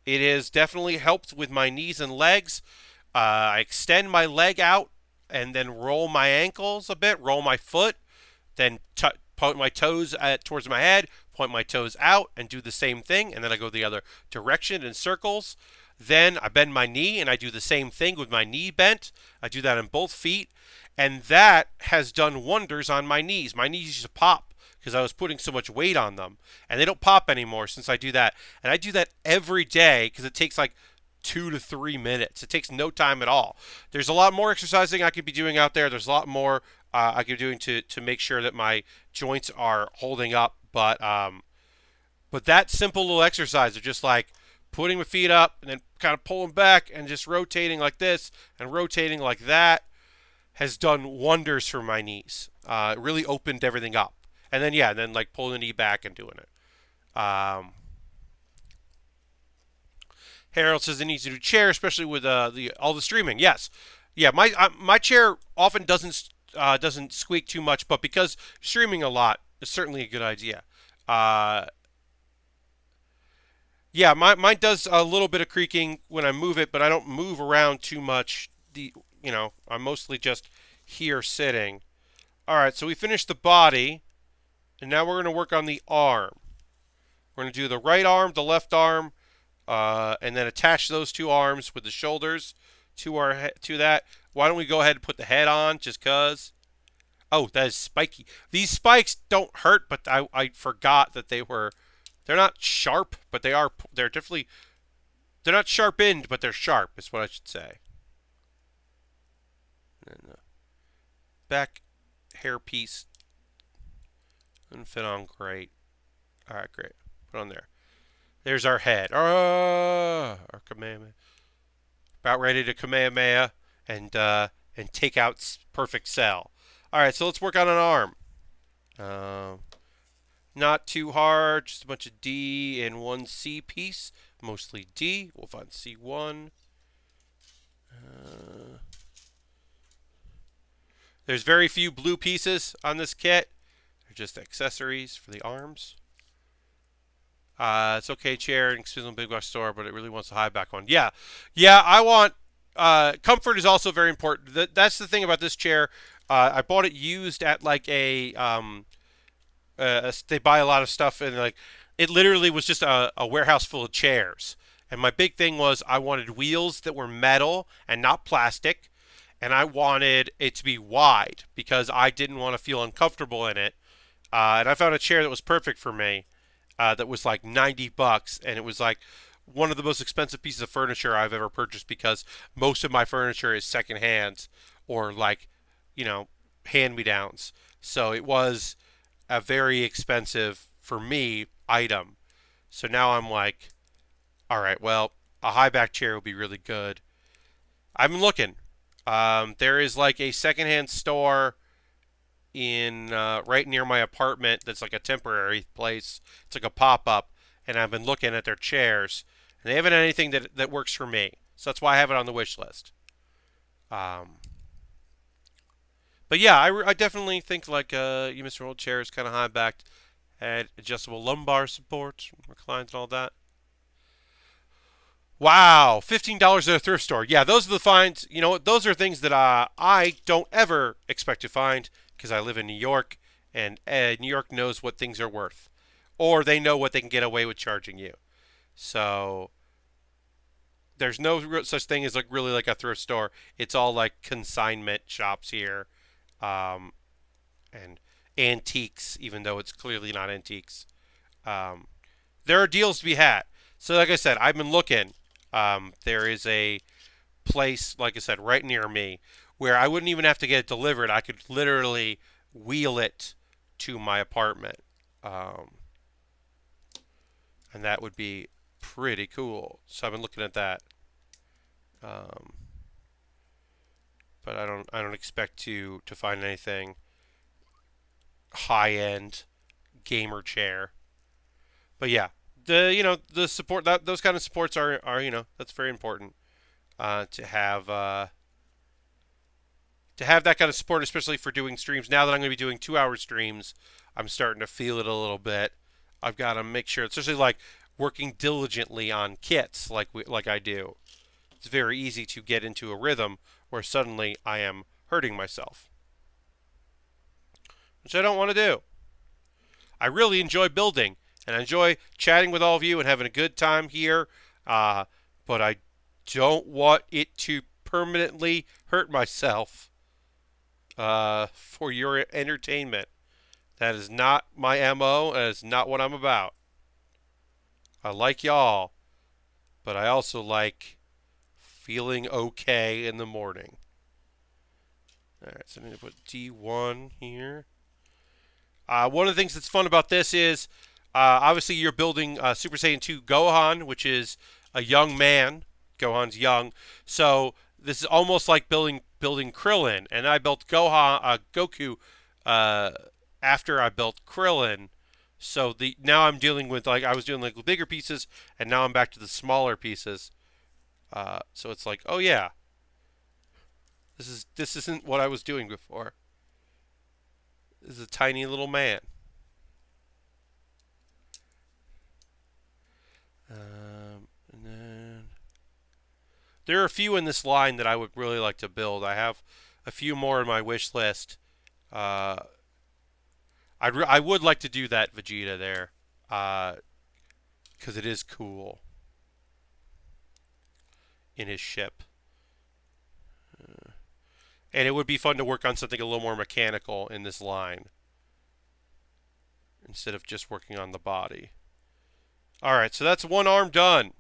It has definitely helped with my knees and legs. I extend my leg out and then roll my ankles a bit, roll my foot, then point my toes towards my head, point my toes out, and do the same thing, and then I go the other direction in circles. Then I bend my knee, and I do the same thing with my knee bent. I do that on both feet, and that has done wonders on my knees. My knees used to pop because I was putting so much weight on them, and they don't pop anymore since I do that. And I do that every day because it takes like 2 to 3 minutes. It takes no time at all. There's a lot more exercising I could be doing out there. There's a lot more I could be doing to make sure that my joints are holding up. But that simple little exercise of just like putting my feet up and then kind of pulling back and just rotating like this and rotating like that has done wonders for my knees. It really opened everything up. And then like pulling the knee back and doing it. Harold says it needs to do chair, especially with all the streaming. Yes, yeah. My chair often doesn't squeak too much, but because streaming a lot, it's certainly a good idea. Yeah, mine does a little bit of creaking when I move it, but I don't move around too much. I'm mostly just here sitting. All right, so we finished the body, and now we're going to work on the arm. We're going to do the right arm, the left arm, and then attach those two arms with the shoulders to that. Why don't we go ahead and put the head on, just cause? Oh, that is spiky. These spikes don't hurt, but I forgot that they're not sharp, but they're definitely, they're not sharpened, but they're sharp, is what I should say. And the back hair piece doesn't fit on great. All right, great. Put on there. There's our head. Our Kamehameha. About ready to Kamehameha and take out Perfect Cell. All right, so let's work on an arm. Not too hard, just a bunch of D and one C piece. Mostly D. We'll find C1. There's very few blue pieces on this kit. They're just accessories for the arms. It's okay, chair, and on Big Box Store, but it really wants a high back one. Yeah, I want... comfort is also very important. That's the thing about this chair. I bought it used at like they buy a lot of stuff, and like it literally was just a warehouse full of chairs. And my big thing was I wanted wheels that were metal and not plastic, and I wanted it to be wide because I didn't want to feel uncomfortable in it. And I found a chair that was perfect for me. That was like $90, and it was like one of the most expensive pieces of furniture I've ever purchased because most of my furniture is secondhand or like, you know, hand-me-downs. So it was a very expensive for me item. So now I'm like, all right, well, a high back chair would be really good. I've been looking. There is like a secondhand store in right near my apartment that's like a temporary place. It's like a pop up, and I've been looking at their chairs, and they haven't had anything that works for me. So that's why I have it on the wish list. Um, but yeah, I definitely think like you Mr. Old chair is kind of high backed, had adjustable lumbar support, reclines and all that. Wow, $15 at a thrift store. Yeah, those are the finds. You know, those are things that I don't ever expect to find because I live in New York, and New York knows what things are worth, or they know what they can get away with charging you. So there's no such thing as like really like a thrift store. It's all like consignment shops here, um, and antiques, even though it's clearly not antiques. Um, there are deals to be had. So like I said, I've been looking. There is a place, like I said, right near me where I wouldn't even have to get it delivered. I could literally wheel it to my apartment. Um, and that would be pretty cool. So I've been looking at that. Um, but I don't expect to find anything high end gamer chair. But yeah, the support that those kind of supports are that's very important to have that kind of support, especially for doing streams. Now that I'm going to be doing 2 hour streams, I'm starting to feel it a little bit. I've got to make sure, especially like working diligently on kits like I do. It's very easy to get into a rhythm where suddenly I am hurting myself, which I don't want to do. I really enjoy building, and I enjoy chatting with all of you and having a good time here, but I don't want it to permanently hurt myself for your entertainment. That is not my MO, and it's not what I'm about. I like y'all, but I also like feeling okay in the morning. Alright, so I need to put D1 here. One of the things that's fun about this is, obviously you're building Super Saiyan 2 Gohan, which is a young man. Gohan's young. So this is almost like building Krillin. And I built Goku after I built Krillin. So now I'm dealing with, like, I was doing like the bigger pieces, and now I'm back to the smaller pieces. So it's like, oh yeah, this isn't what I was doing before. This is a tiny little man. And then there are a few in this line that I would really like to build. I have a few more in my wish list. I would like to do that Vegeta there, because it is cool in his ship. And it would be fun to work on something a little more mechanical in this line, instead of just working on the body. Alright, so that's one arm done.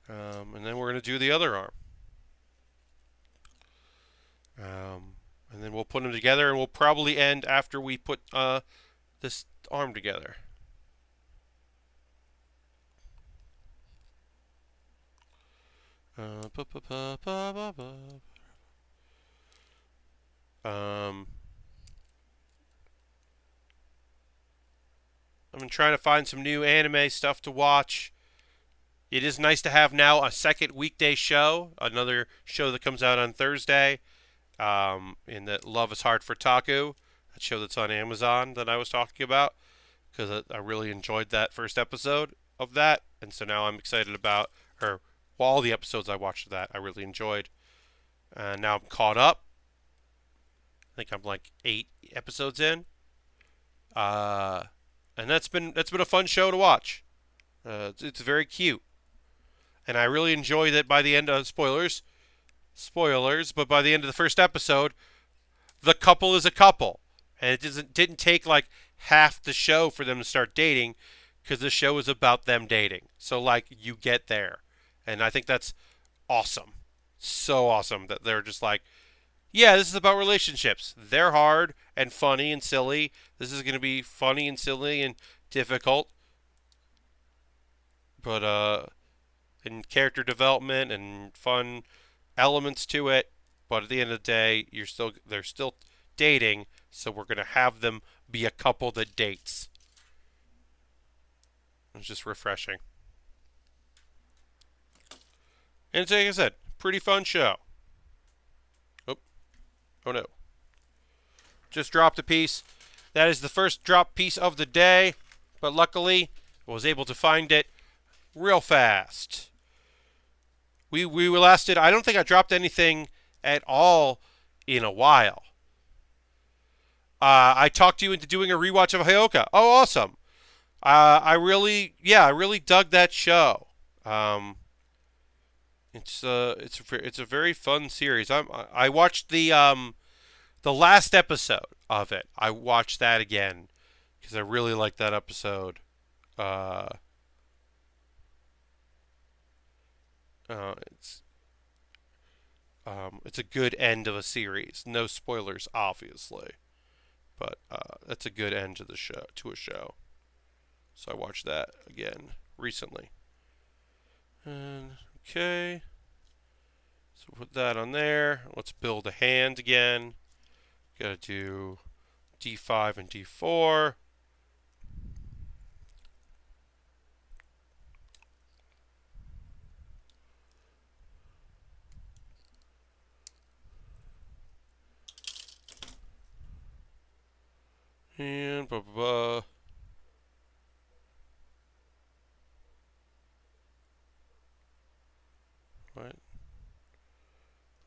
And then we're going to do the other arm. And then we'll put them together, and we'll probably end after we put this arm together. I've been trying to find some new anime stuff to watch. It is nice to have now a second weekday show, another show that comes out on Thursday, in the Love is Hard for Otaku, that show that's on Amazon that I was talking about, because I really enjoyed that first episode of that, and so now I'm excited about, all the episodes I watched of that I really enjoyed. And now I'm caught up. I think I'm like 8 episodes in. And that's been a fun show to watch. It's very cute. And I really enjoy that by the end of spoilers, but by the end of the first episode, the couple is a couple. And it didn't take like half the show for them to start dating, because the show is about them dating. So like you get there. And I think that's awesome. So awesome that they're just like, yeah, this is about relationships. They're hard and funny and silly. This is going to be funny and silly and difficult, but and character development and fun elements to it. But at the end of the day, they're still dating, so we're going to have them be a couple that dates. It's just refreshing. And it's, like I said, pretty fun show. Oh no. Just dropped a piece. That is the first drop piece of the day, but luckily I was able to find it real fast. We lasted, I don't think I dropped anything at all in a while. I talked you into doing a rewatch of Hyouka. Oh, awesome. I really dug that show. It's a very fun series. I watched the last episode of it. I watched that again because I really liked that episode. Uh, it's it's a good end of a series. No spoilers, obviously, but that's a good end to the show to a show. So I watched that again recently. And okay, so put that on there. Let's build a hand again. Gotta do D5 and D4. And blah, blah, blah. What?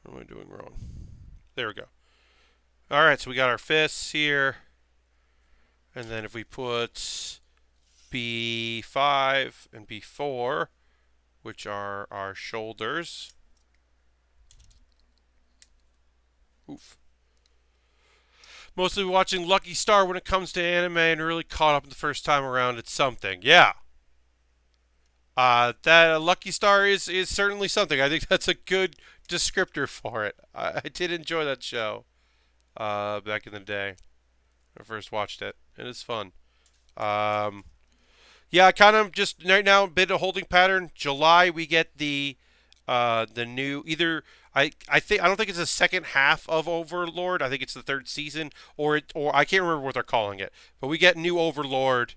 What am I doing wrong? There we go. Alright, so we got our fists here. And then if we put B5 and B4, which are our shoulders. Oof. Mostly watching Lucky Star when it comes to anime and really caught up the first time around. It's something. Yeah. That Lucky Star is certainly something. I think that's a good descriptor for it. I did enjoy that show back in the day. When I first watched it. It is fun. Yeah, I kind of just right now a bit of holding pattern. July we get the new either I don't think it's the second half of Overlord. I think it's the third season or I can't remember what they're calling it. But we get new Overlord,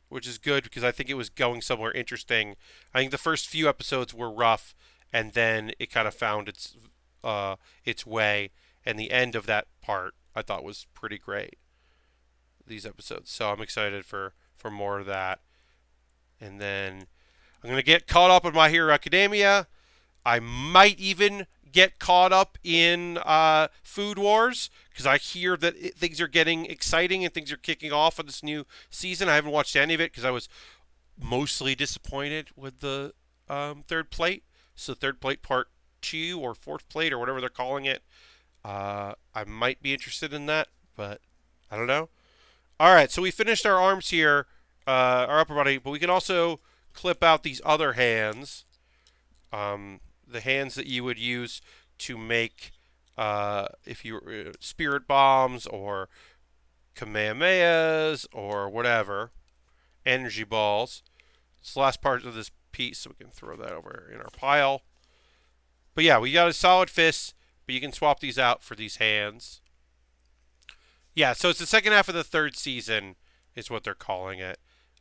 which is good because I think it was going somewhere interesting. I think the first few episodes were rough, and then it kind of found its way. And the end of that part I thought was pretty great. These episodes, so I'm excited for more of that. And then I'm gonna get caught up in My Hero Academia. I might even get caught up in Food Wars because I hear that things are getting exciting and things are kicking off on this new season. I haven't watched any of it because I was mostly disappointed with the third plate. So third plate part 2 or fourth plate or whatever they're calling it. I might be interested in that, but I don't know. All right, so we finished our arms here, our upper body, but we can also clip out these other hands. The hands that you would use to make, if you spirit bombs or kamehamehas or whatever, energy balls. It's the last part of this piece, so we can throw that over in our pile. But yeah, we got a solid fist, but you can swap these out for these hands. Yeah, so it's the second half of the third season is what they're calling it.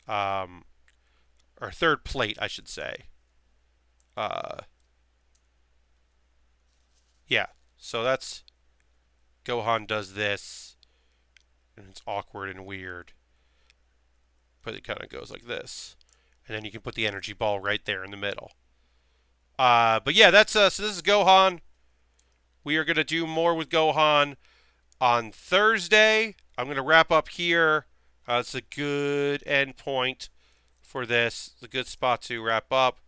Or third plate, I should say. Yeah, so that's Gohan does this, and it's awkward and weird, but it kind of goes like this, and then you can put the energy ball right there in the middle. But yeah, that's so this is Gohan. We are gonna do more with Gohan on Thursday. I'm gonna wrap up here. It's a good end point for this. It's a good spot to wrap up.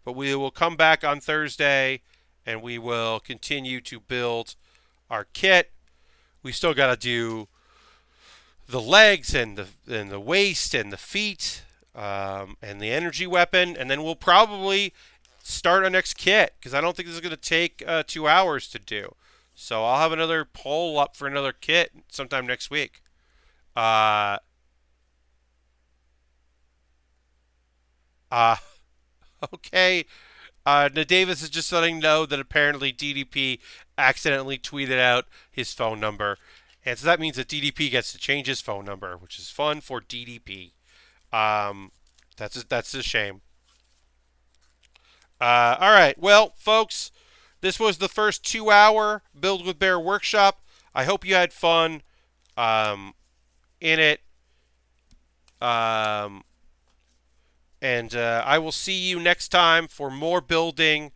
But we will come back on Thursday and we will continue to build our kit. We still got to do the legs and the waist and the feet and the energy weapon, and then we'll probably start our next kit because I don't think this is going to take 2 hours to do. So I'll have another poll up for another kit sometime next week. Uh, uh, okay. Davis is just letting know that apparently DDP accidentally tweeted out his phone number. And so that means that DDP gets to change his phone number, which is fun for DDP. Um, that's a shame. All right. Well, folks, this was the first 2 hour Build with Baer workshop. I hope you had fun in it. Um, and I will see you next time for more building.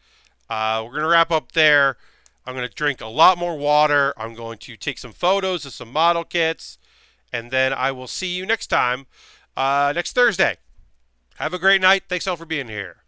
We're going to wrap up there. I'm going to drink a lot more water. I'm going to take some photos of some model kits. And then I will see you next time, next Thursday. Have a great night. Thanks all for being here.